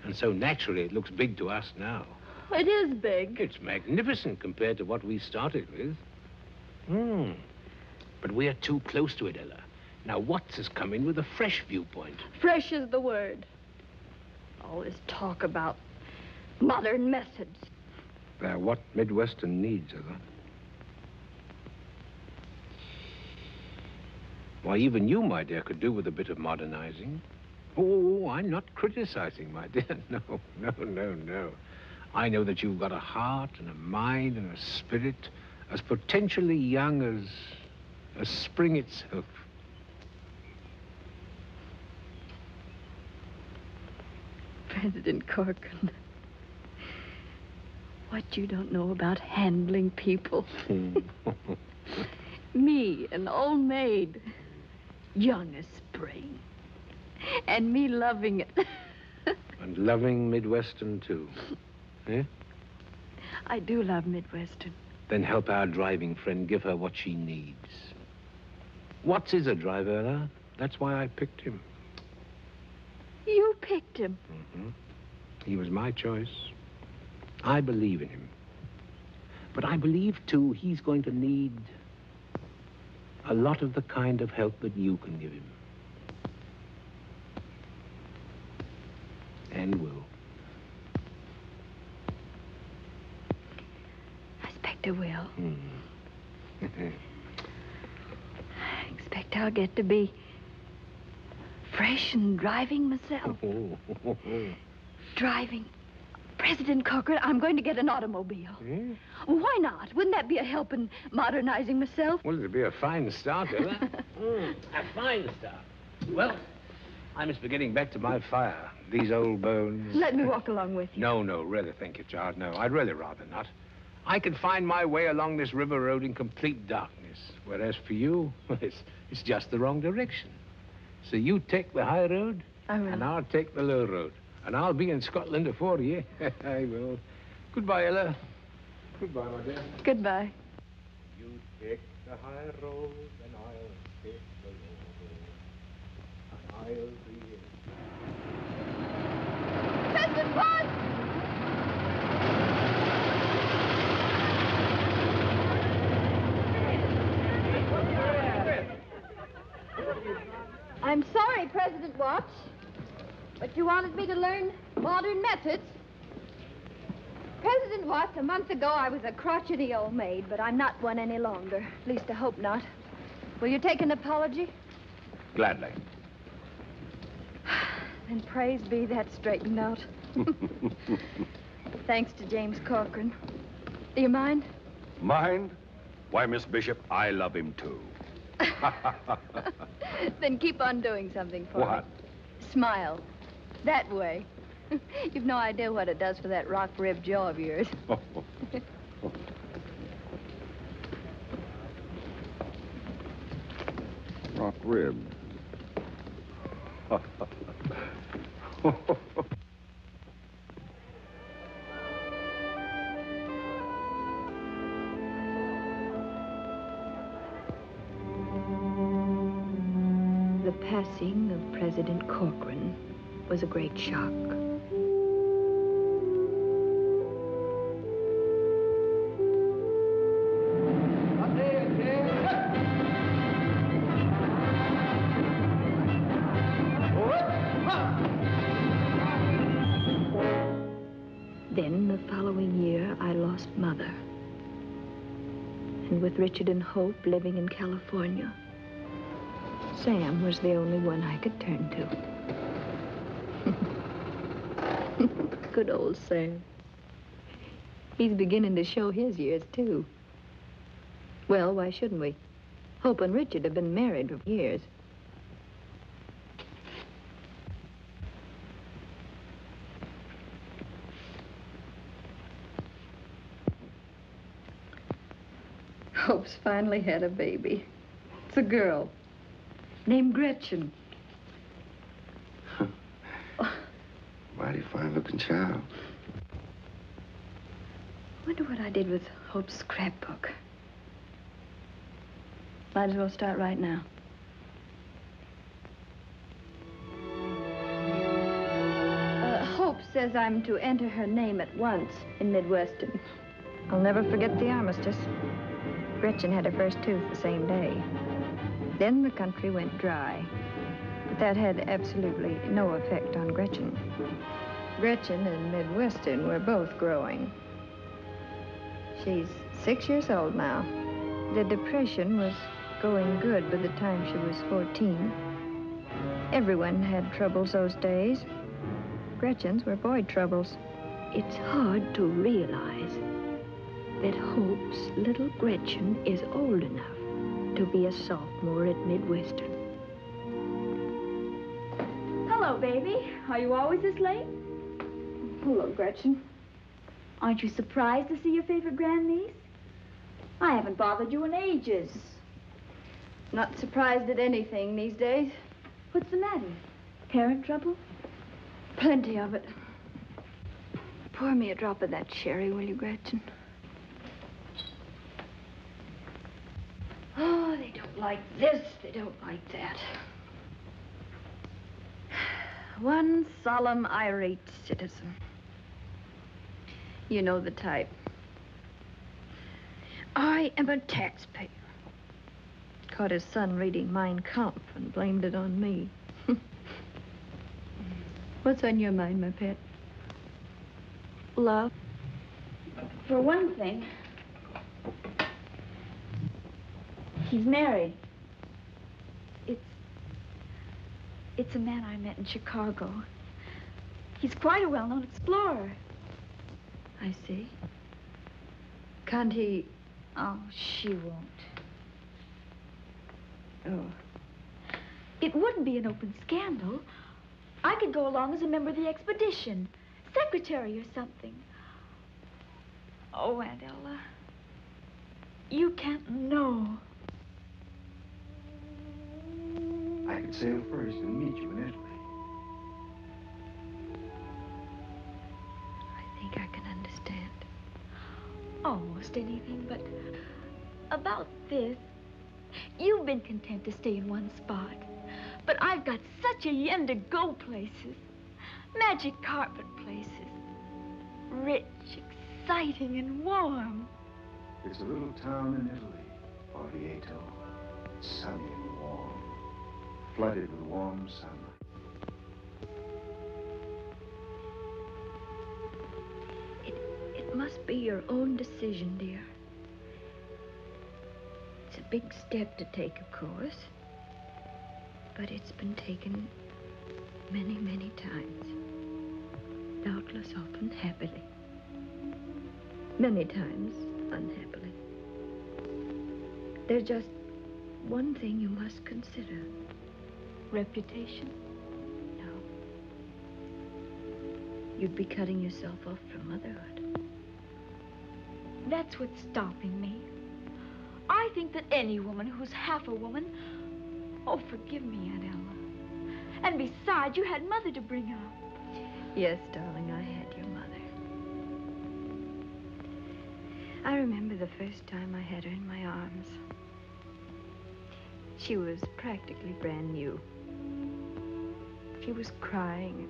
And so naturally it looks big to us now. It is big. It's magnificent compared to what we started with. But we are too close to it, Ella. Now, Watts has come in with a fresh viewpoint. Fresh is the word. All this talk about modern methods. They're what Midwestern needs, Ella. Why, even you, my dear, could do with a bit of modernizing. Oh, I'm not criticizing, my dear. No. I know that you've got a heart and a mind and a spirit as potentially young as spring itself. President Corcoran, what you don't know about handling people. Me, an old maid, young as spring, and me loving it. And loving Midwestern, too. Eh? I do love Midwestern. Then help our driving friend give her what she needs. Watts is a driver, Ella. That's why I picked him. You picked him? He was my choice. I believe in him. But I believe, too, he's going to need a lot of the kind of help that you can give him. And will. I expect I will. I expect I'll get to be fresh and driving myself. Driving. President Corcoran, I'm going to get an automobile. Why not? Wouldn't that be a help in modernizing myself? Well, it'd be a fine start, Ella. A fine start. Well, I must be getting back to my fire. These old bones. Let me walk along with you. No, really, thank you, child. No, I'd really rather not. I can find my way along this river road in complete darkness. Whereas for you, it's just the wrong direction. So you take the high road, and I'll take the low road. And I'll be in Scotland before you. I will. Goodbye, Ella. Goodbye, my dear. Goodbye. You take the high road, and I'll take the low road. And I'll be in. President Watts! I'm sorry, President Watts, but you wanted me to learn modern methods. President Watts, a month ago I was a crotchety old maid, but I'm not one any longer. At least I hope not. Will you take an apology? Gladly. Then praise be that's straightened out. thanks to James Corcoran. Do you mind? Mind? Why, Miss Bishop, I love him too. Then keep on doing something for What? me. Smile. That way. You've no idea what it does for that rock-ribbed jaw of yours. Rock rib. The passing of President Corcoran was a great shock. Then, the following year, I lost Mother. And with Richard and Hope living in California, Sam was the only one I could turn to. Good old Sam. He's beginning to show his years, too. Well, why shouldn't we? Hope and Richard have been married for years. Hope's finally had a baby. It's a girl named Gretchen. Mighty fine-looking child. Wonder what I did with Hope's scrapbook. Might as well start right now. Hope says I'm to enter her name at once in Midwestern. I'll never forget the armistice. Gretchen had her first tooth the same day. Then the country went dry. But that had absolutely no effect on Gretchen. Gretchen and Midwestern were both growing. She's 6 years old now. The depression was going good by the time she was 14. Everyone had troubles those days. Gretchen's were boy troubles. It's hard to realize that Hope's little Gretchen is old enough to be a sophomore at Midwestern. Hello, baby. Are you always this late? Hello, Gretchen. Aren't you surprised to see your favorite grandniece? I haven't bothered you in ages. Not surprised at anything these days. What's the matter? Parent trouble? Plenty of it. Pour me a drop of that sherry, will you, Gretchen? Oh, they don't like this, they don't like that. One solemn, irate citizen. You know the type. I am a taxpayer. Caught his son reading Mein Kampf and blamed it on me. What's on your mind, my pet? Love. For one thing, he's married. It's a man I met in Chicago. He's quite a well-known explorer. I see. Can't he... Oh, she won't. Oh. It wouldn't be an open scandal. I could go along as a member of the expedition, secretary or something. Oh, Aunt Ella, you can't know. I could sail first and meet you in Italy. I think I can understand. Almost anything, but about this, you've been content to stay in one spot. But I've got such a yen to go places. Magic carpet places. Rich, exciting, and warm. It's a little town in Italy, Orvieto. Sunny and warm. Flooded with warm sunlight. It must be your own decision, dear. It's a big step to take, of course. But it's been taken many, many times. Doubtless often happily. Many times, unhappily. There's just one thing you must consider. Reputation? No. You'd be cutting yourself off from motherhood. That's what's stopping me. I think that any woman who's half a woman... Oh, forgive me, Aunt Ella. And besides, you had Mother to bring up. Yes, darling, I had your mother. I remember the first time I had her in my arms. She was practically brand new. She was crying.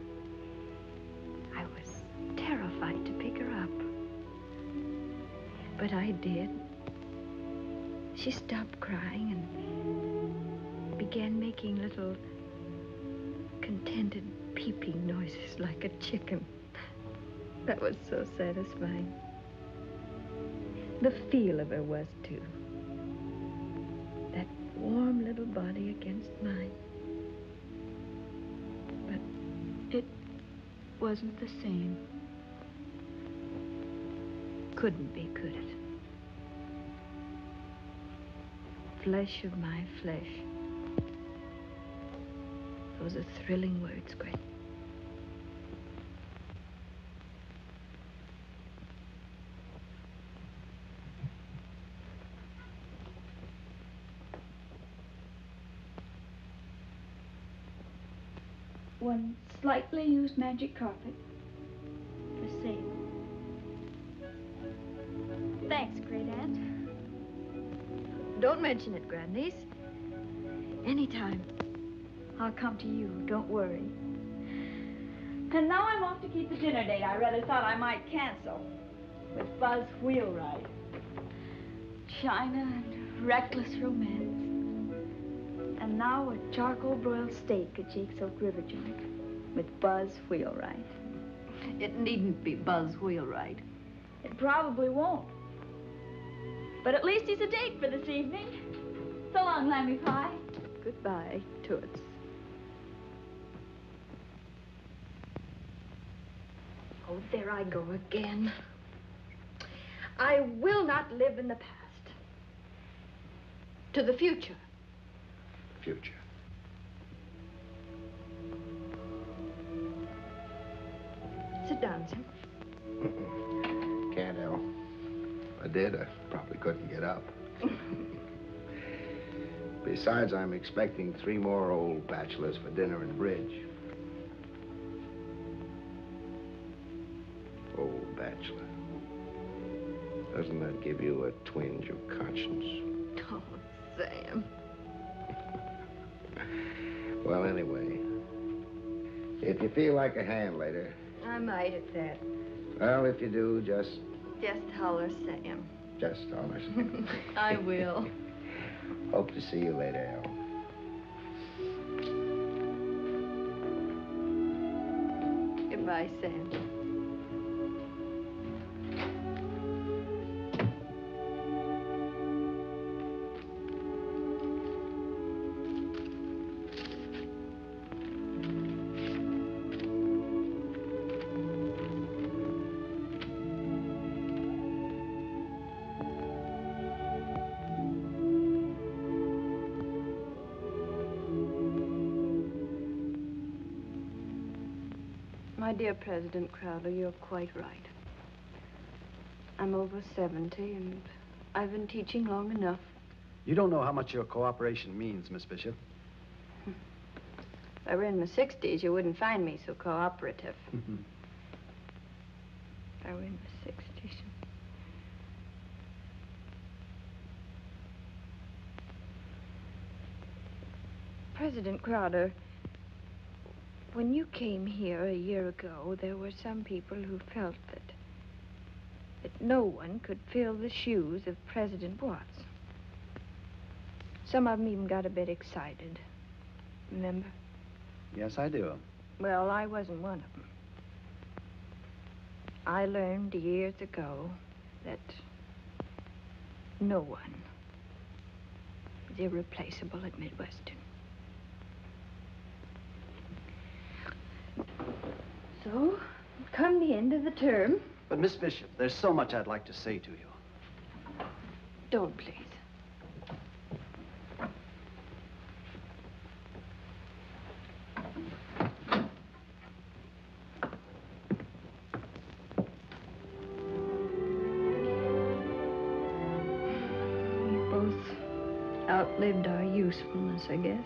I was terrified to pick her up. But I did. She stopped crying and began making little contented peeping noises like a chicken. That was so satisfying. The feel of her was, too. That warm little body against mine. But it wasn't the same. Couldn't be, could it? Flesh of my flesh. Those are thrilling words, Gwen. One slightly used magic carpet. For sale. Thanks, great aunt. Don't mention it, grandniece. Anytime. I'll come to you, don't worry. And now I'm off to keep the dinner date I rather thought I might cancel. With Buzz Wheelwright. China and reckless romance. And now a charcoal broiled steak at Jake's Oak River joint. With Buzz Wheelwright. It needn't be Buzz Wheelwright. It probably won't. But at least he's a date for this evening. So long, Lammy Pie. Goodbye, Toots. Oh, there I go again. I will not live in the past. To the future. Future. Sit down, son. Can't, El. If I did, I probably couldn't get up. Besides, I'm expecting 3 more old bachelors for dinner and bridge. Old bachelor. Doesn't that give you a twinge of conscience? Oh, Sam. Well, anyway, if you feel like a hand later... I might at that. Well, if you do, just holler, Sam. Just holler. I will. Hope to see you later, El. Goodbye, Sam. My dear President Crowder, you're quite right. I'm over 70, and I've been teaching long enough. You don't know how much your cooperation means, Miss Bishop. If I were in my 60s, you wouldn't find me so cooperative. If I were in my 60s. President Crowder, when you came here a year ago, there were some people who felt that no one could fill the shoes of President Watts. Some of them even got a bit excited. Remember? Yes, I do. Well, I wasn't one of them. I learned years ago that no one is irreplaceable at Midwestern. So, come the end of the term, But, Miss Bishop, there's so much I'd like to say to you. Don't, please. We both outlived our usefulness, I guess.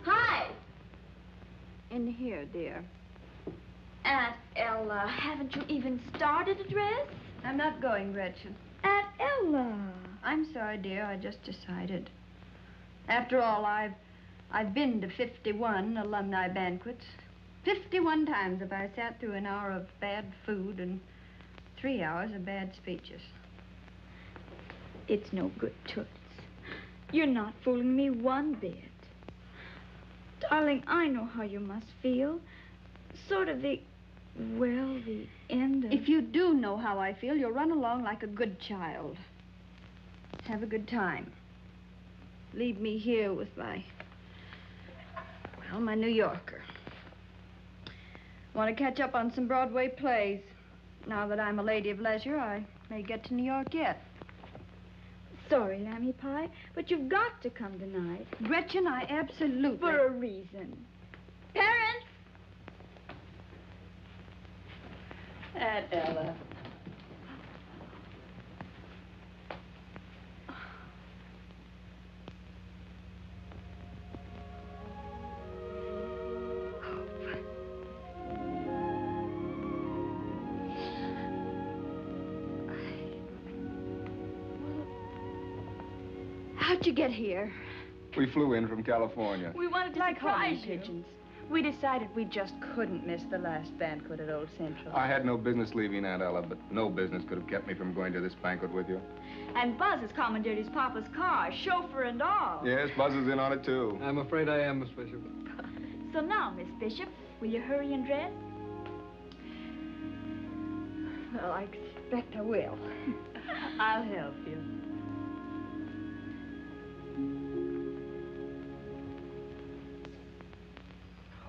Hi. In here, dear. Aunt Ella, haven't you even started a dress? I'm not going, Gretchen. Aunt Ella. I'm sorry, dear. I just decided. After all, I've been to 51 alumni banquets. 51 times have I sat through an hour of bad food and 3 hours of bad speeches. It's no good, Toots. You're not fooling me one bit. Darling, I know how you must feel. Sort of the end of... If you do know how I feel, you'll run along like a good child. Have a good time. Leave me here with my New Yorker. Want to catch up on some Broadway plays. Now that I'm a lady of leisure, I may get to New York yet. Sorry, Lammy Pie, but you've got to come tonight. Gretchen, I absolutely... For a reason. Parents! Aunt Ella. How'd you get here? We flew in from California. We wanted to Like surprise homing you. pigeons. We decided we just couldn't miss the last banquet at Old Central. I had no business leaving, Aunt Ella, but no business could have kept me from going to this banquet with you. And Buzz has commandeered his papa's car, chauffeur and all. Yes, Buzz is in on it, too. I'm afraid I am, Miss Bishop. So now, Miss Bishop, will you hurry and dress? Well, I expect I will. I'll help you.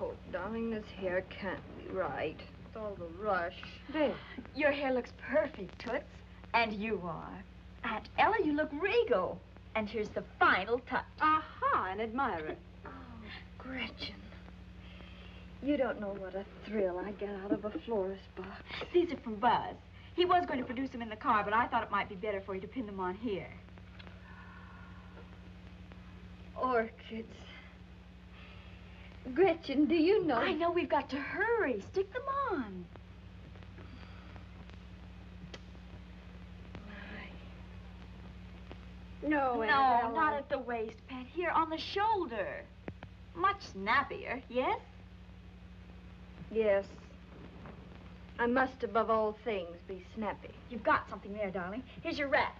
Oh, darling, this hair can't be right. With all the rush. There. Your hair looks perfect, Toots. And you are. Aunt Ella, you look regal. And here's the final touch. Aha, an admirer. Oh, Gretchen. You don't know what a thrill I get out of a florist box. These are from Buzz. He was going to produce them in the car, but I thought it might be better for you to pin them on here. Orchids. Gretchen, do you know... I know we've got to hurry. Stick them on. No, Aunt No, Ella. not at the waist, Pet. Here, on the shoulder. Much snappier, yes? Yes. I must, above all things, be snappy. You've got something there, darling. Here's your wrap.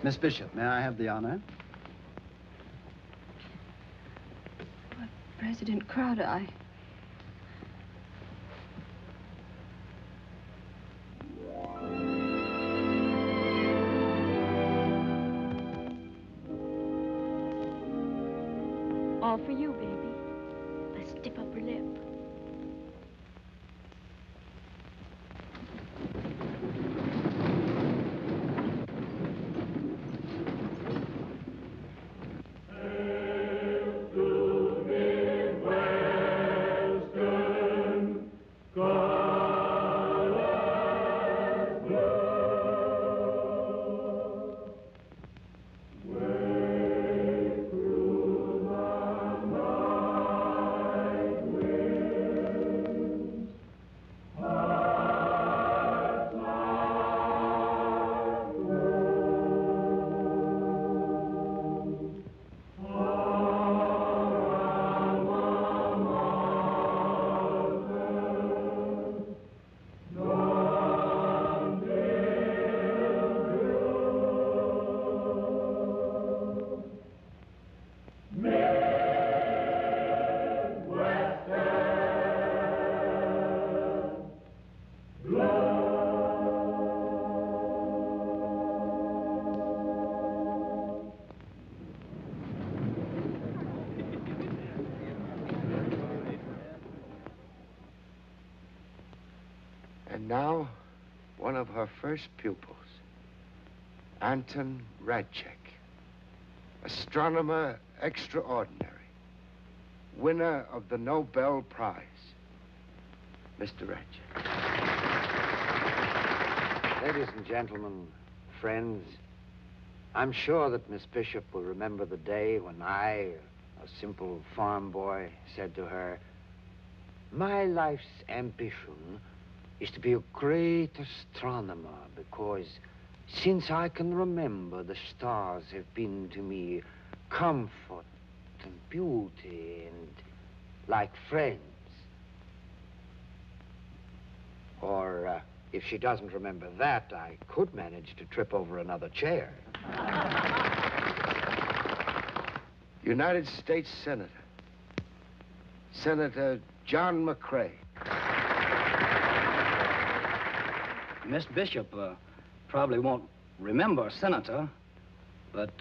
Miss Bishop, may I have the honor? President Crowder, All for you, baby. A stiff upper lip. Way through the night. And now, one of her first pupils, Anton Radchek, astronomer extraordinary, winner of the Nobel Prize. Mr. Radchek. Ladies and gentlemen, friends, I'm sure that Miss Bishop will remember the day when I, a simple farm boy, said to her, "My life's ambition is to be a great astronomer because since I can remember, the stars have been to me comfort and beauty and like friends." Or, if she doesn't remember that, I could manage to trip over another chair. United States Senator, Senator John McCrae. Miss Bishop probably won't remember Senator, but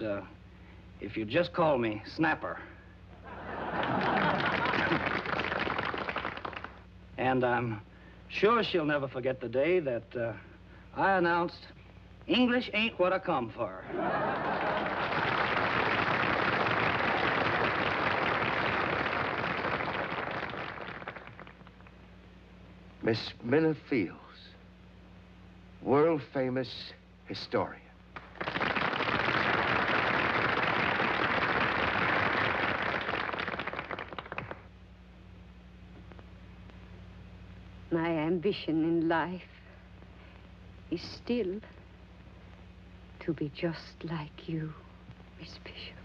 if you just call me Snapper. And I'm sure she'll never forget the day that I announced English ain't what I come for. Miss Minna Fields, world-famous historian. My ambition in life is still to be just like you, Miss Bishop.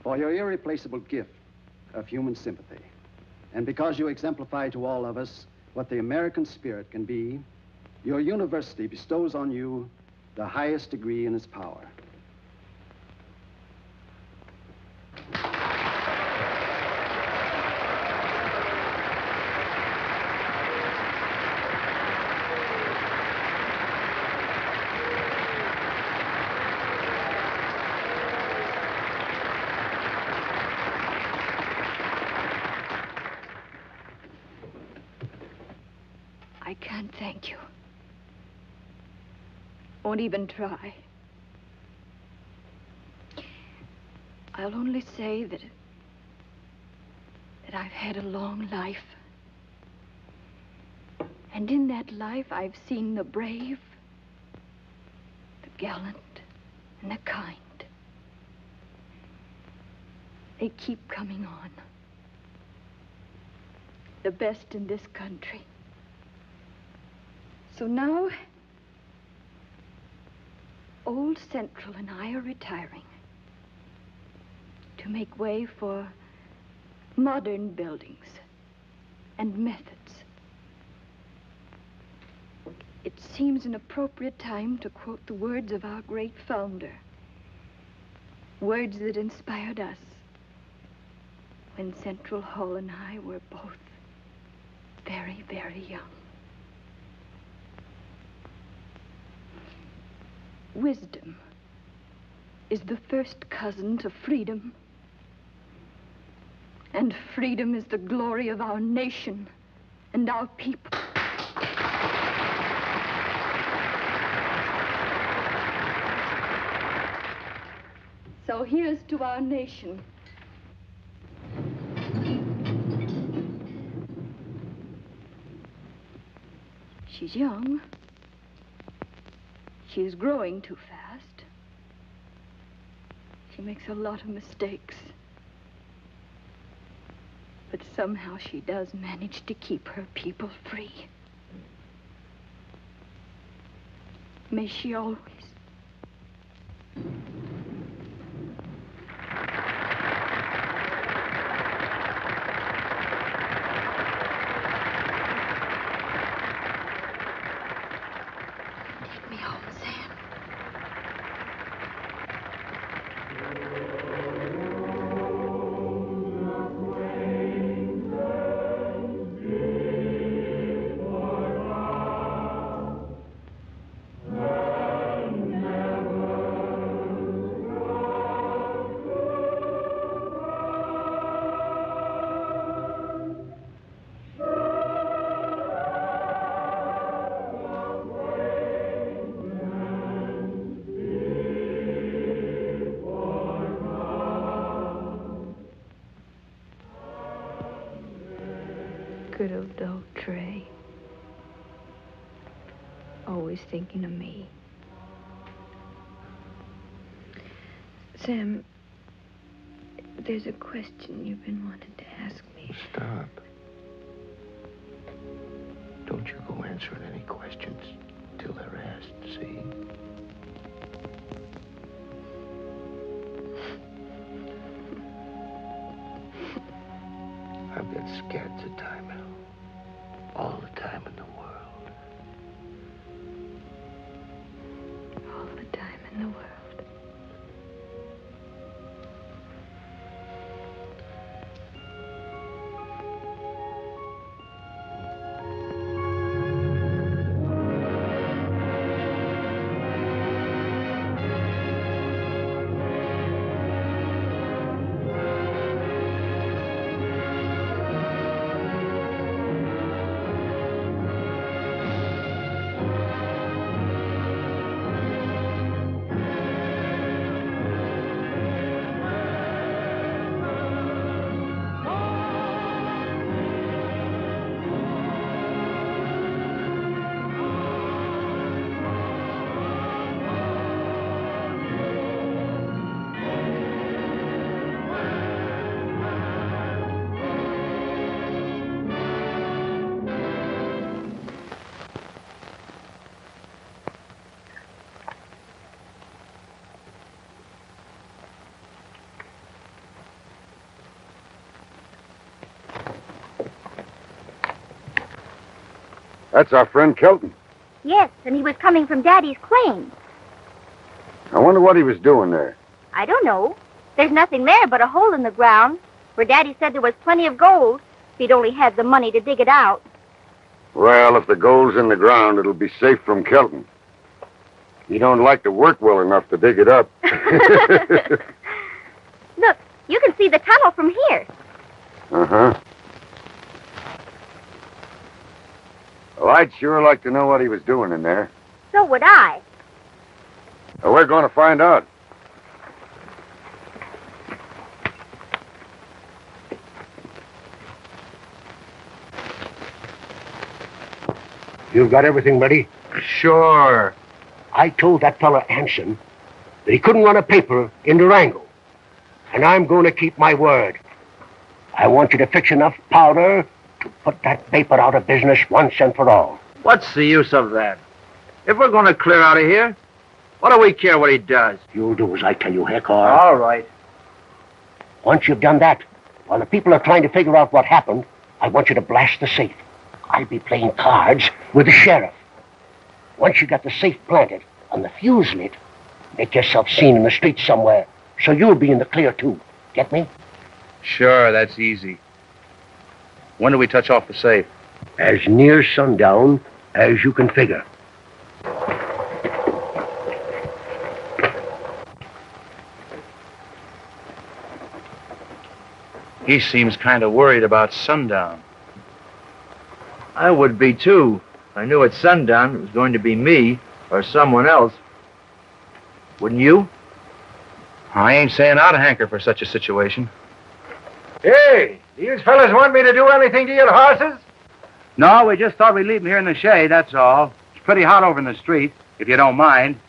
For your irreplaceable gift of human sympathy, and because you exemplify to all of us what the American spirit can be, your university bestows on you the highest degree in its power. I can't thank you. Won't even try. I'll only say that I've had a long life. And in that life, I've seen the brave, the gallant, and the kind. They keep coming on. The best in this country. So now, Old Central and I are retiring to make way for modern buildings and methods. It seems an appropriate time to quote the words of our great founder, words that inspired us when Central Hall and I were both very, very young. Wisdom is the first cousin to freedom. And freedom is the glory of our nation and our people. So here's to our nation. She's young. She's growing too fast. She makes a lot of mistakes. But somehow she does manage to keep her people free. May she always. Take me home, Sam. Good old Trey. Always thinking of me. Sam, there's a question you've been wanting to ask me. Stop. Don't you go answering any questions till they're asked, see? I've got scads of time, Al. All the time in the world. All the time in the world. That's our friend Kelton. Yes, and he was coming from Daddy's claim. I wonder what he was doing there. I don't know. There's nothing there but a hole in the ground where Daddy said there was plenty of gold if he'd only had the money to dig it out. Well, if the gold's in the ground, it'll be safe from Kelton. He don't like to work well enough to dig it up. Look, you can see the tunnel from here. Uh-huh. Well, I'd sure like to know what he was doing in there. So would I. Well, we're going to find out. You've got everything ready? Sure. I told that fella Hanson that he couldn't run a paper in Durango. And I'm going to keep my word. I want you to fix enough powder to put that paper out of business once and for all. What's the use of that? If we're going to clear out of here, what do we care what he does? You'll do as I tell you, Hickar. All right. Once you've done that, while the people are trying to figure out what happened, I want you to blast the safe. I'll be playing cards with the sheriff. Once you got the safe planted and the fuse lit, make yourself seen in the street somewhere, so you'll be in the clear too. Get me? Sure, that's easy. When do we touch off the safe? As near sundown as you can figure. He seems kind of worried about sundown. I would be, too. I knew at sundown it was going to be me or someone else. Wouldn't you? I ain't saying I'd hanker for such a situation. Hey, these fellas want me to do anything to your horses? No, we just thought we'd leave them here in the shade, that's all. It's pretty hot over in the street, if you don't mind.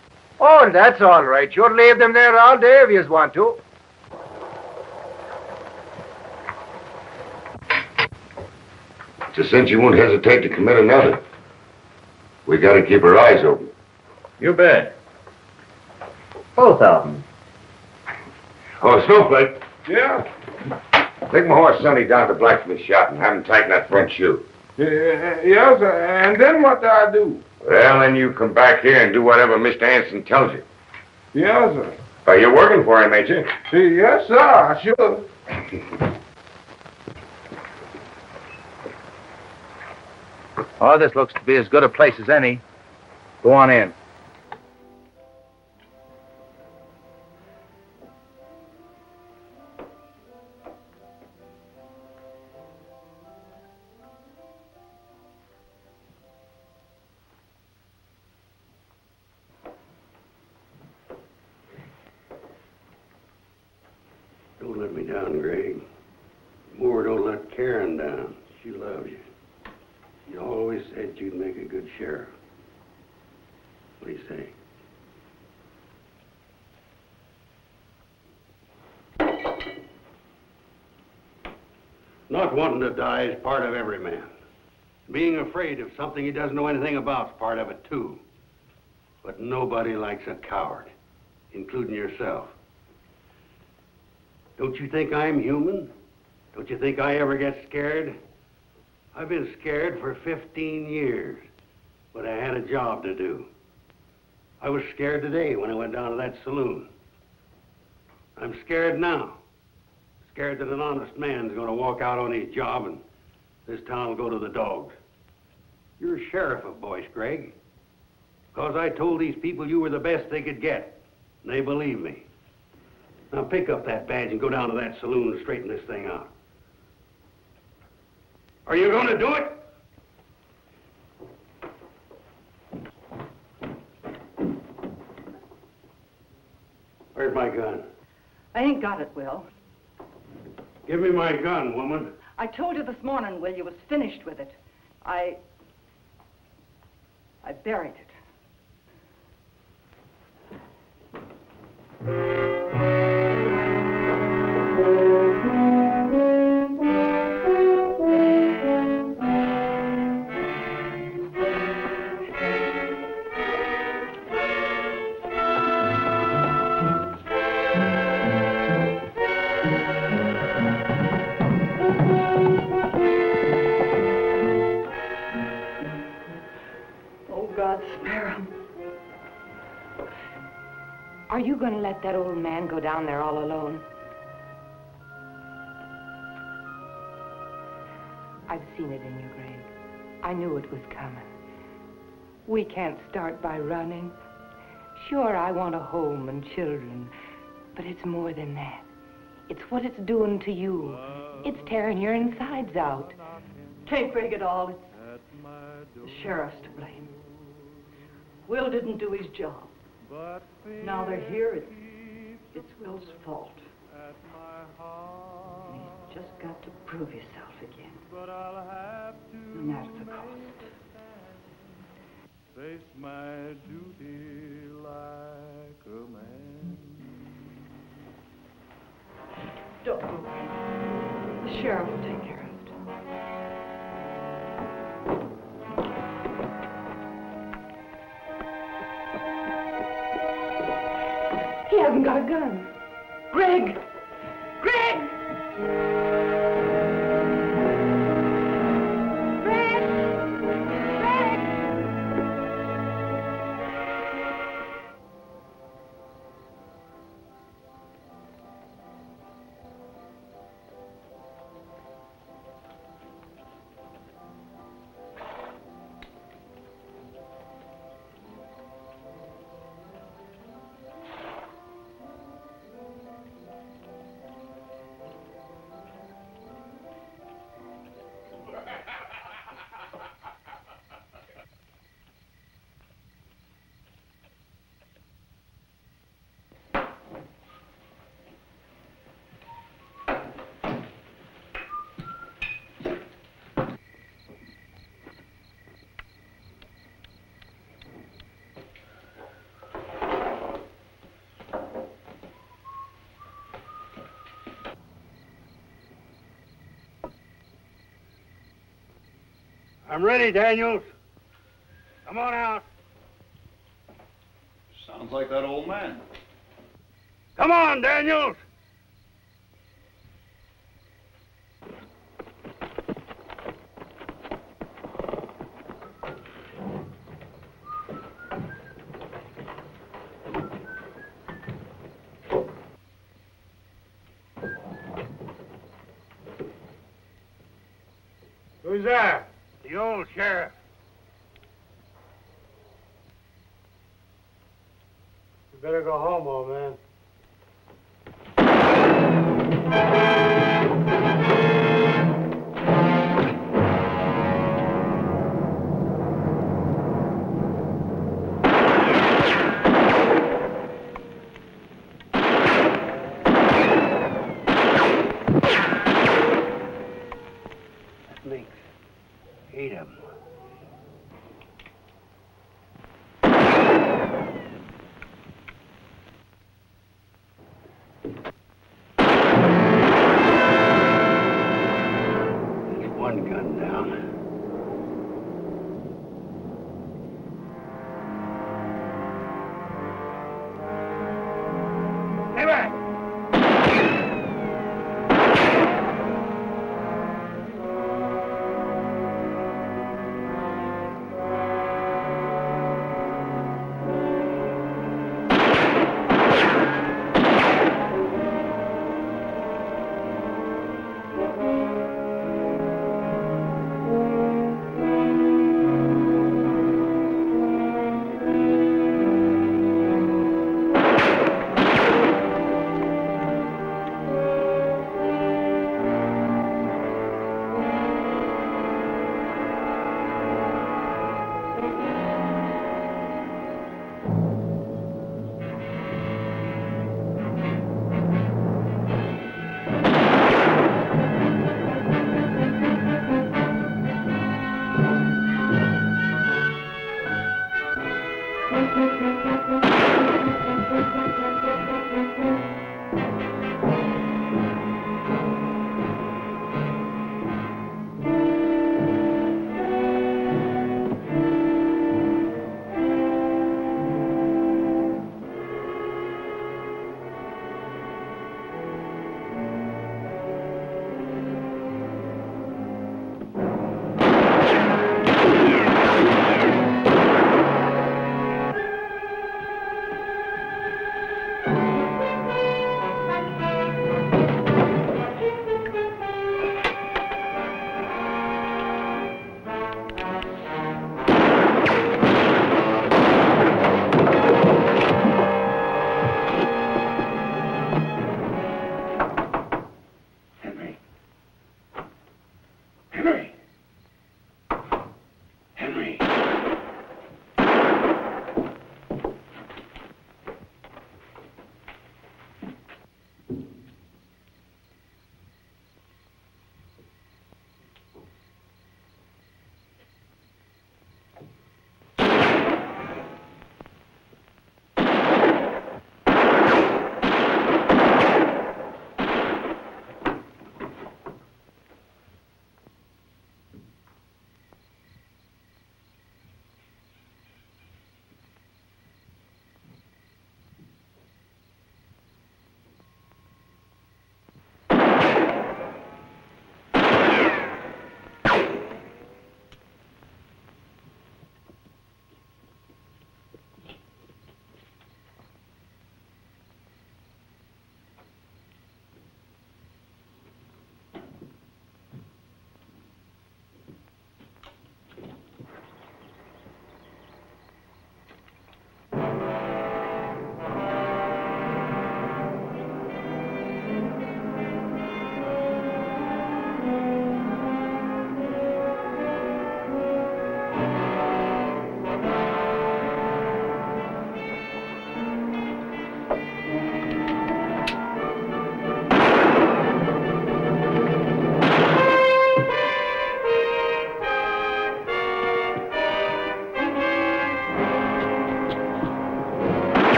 Oh, that's all right. You'll leave them there all day if you want to. It's a cinch you won't hesitate to commit another. We got to keep our eyes open. You bet. Both of them. Oh, Snowflake, Yeah? take my horse Sonny down to Blacksmith's shop and have him tighten that front shoe. Yes, sir. And then what do I do? Well, then you come back here and do whatever Mr. Hanson tells you. Yes, sir. You're working for him, ain't you? Yes, sir, I should. Oh, this looks to be as good a place as any. Go on in. Don't let me down, Greg. Moore, don't let Karen down. She loves you. always said you'd make a good sheriff. What do you say? Not wanting to die is part of every man. Being afraid of something he doesn't know anything about is part of it, too. But nobody likes a coward, including yourself. Don't you think I'm human? Don't you think I ever get scared? I've been scared for 15 years, but I had a job to do. I was scared today when I went down to that saloon. I'm scared now. Scared that an honest man's going to walk out on his job and this town will go to the dogs. You're a sheriff of Boyce, Greg. Because I told these people you were the best they could get. And they believe me. Now pick up that badge and go down to that saloon and straighten this thing out. Are you going to do it? Where's my gun? I ain't got it, Will. Give me my gun, woman. I told you this morning, Will, you was finished with it. I buried it. Are you going to let that old man go down there all alone? I've seen it in you, Greg. I knew it was coming. We can't start by running. Sure, I want a home and children, but it's more than that. It's what it's doing to you. It's tearing your insides out. Can't break it all. It's the sheriff's to blame. Will didn't do his job. Now they're here, it's Will's fault. And he's just got to prove himself again. No matter the cost. Face my duty like a man. Don't go. The sheriff will take care of it. He hasn't got a gun. Greg! Greg! I'm ready, Daniels. Come on out. Sounds like that old man. Come on, Daniels. Who's there? The old sheriff. You better go home, old man. That makes 8 of them.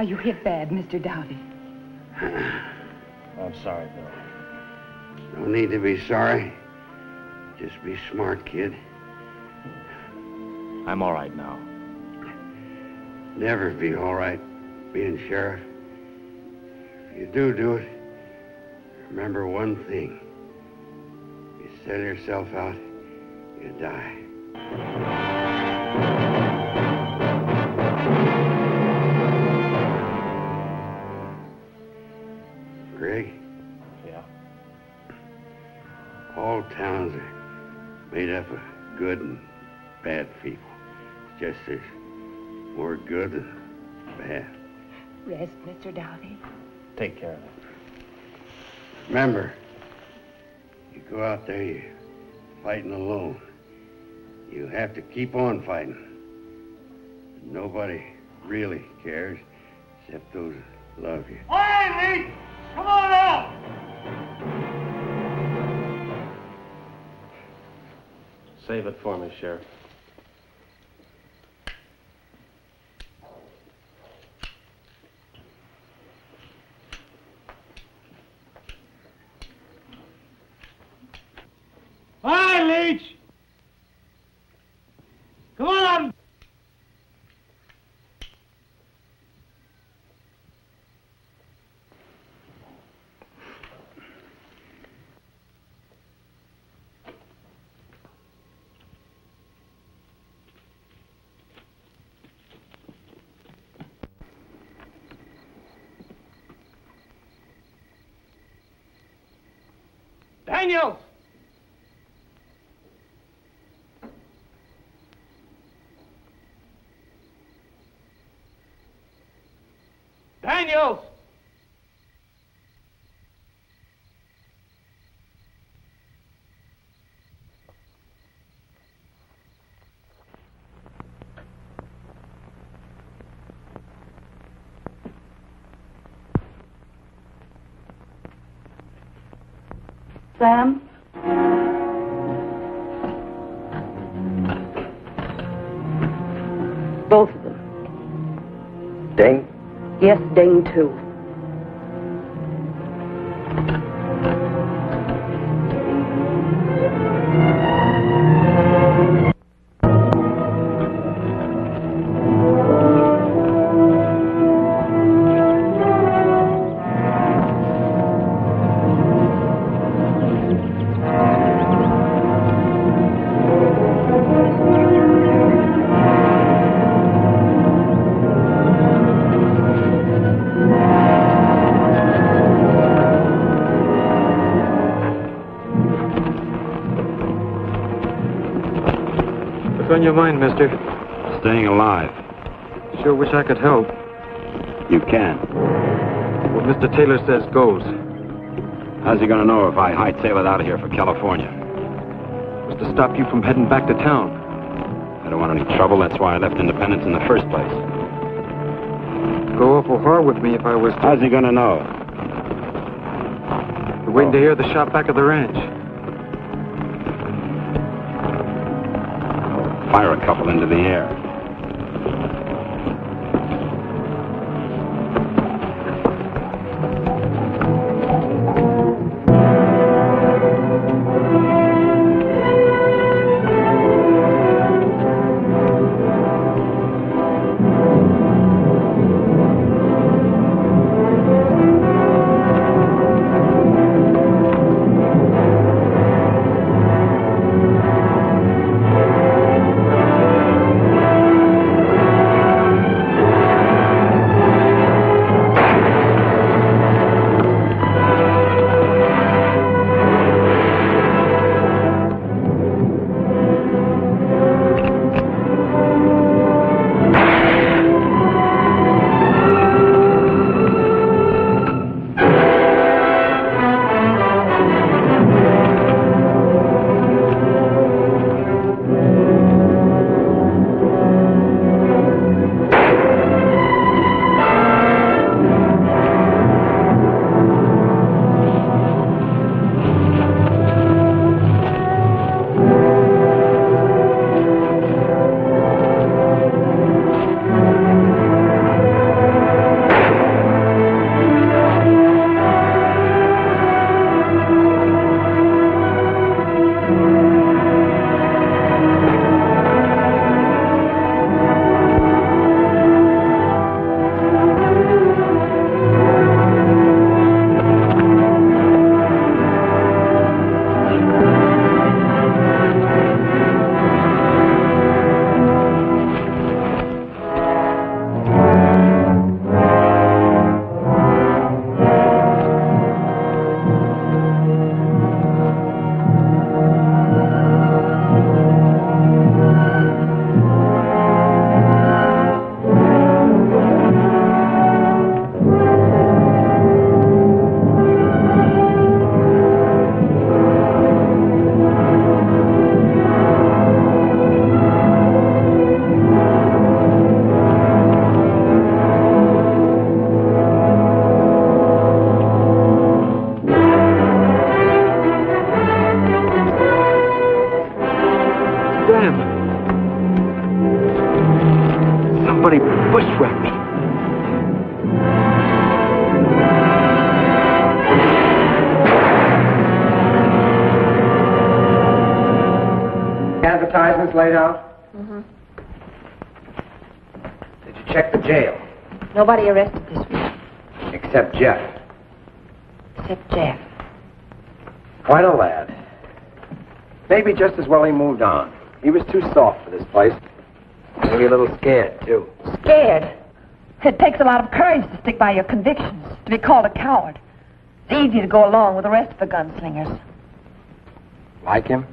Are you hit bad, Mr. Dowdy? I'm sorry, Bill. No need to be sorry. Just be smart, kid. I'm all right now. Never be all right being sheriff. If you do it, remember one thing. You sell yourself out, you die. Greg? Yeah? All towns are made up of good and bad people. It's just there's more good than bad. Rest, Mr. Dowdy. Take care of it. Remember, you go out there, you're fighting alone. You have to keep on fighting. Nobody really cares except those that love you. Hey, Lee! Come on out! Save it for me, Sheriff. Hi, Leach! Come on up! Daniels! Daniels! Sam? Both of them. Ding? Yes, Ding, too. What's on your mind, mister? Staying alive. Sure wish I could help. You can. What Mr. Taylor says goes. How's he gonna know if I hightail it out of here for California? Was to stop you from heading back to town. I don't want any trouble. That's why I left Independence in the first place. Go awful hard with me if I was to... How's he gonna know? We're waiting to hear the shot back of the ranch. Fire a couple into the air. Somebody bushwhacked me. Advertisements laid out? Mm-hmm. Did you check the jail? Nobody arrested this week. Except Jeff. Except Jeff. Quite a lad. Maybe just as well he moved on. He was too soft for this place. Maybe a little scared, too. Scared? It takes a lot of courage to stick by your convictions, to be called a coward. It's easy to go along with the rest of the gunslingers. Like him?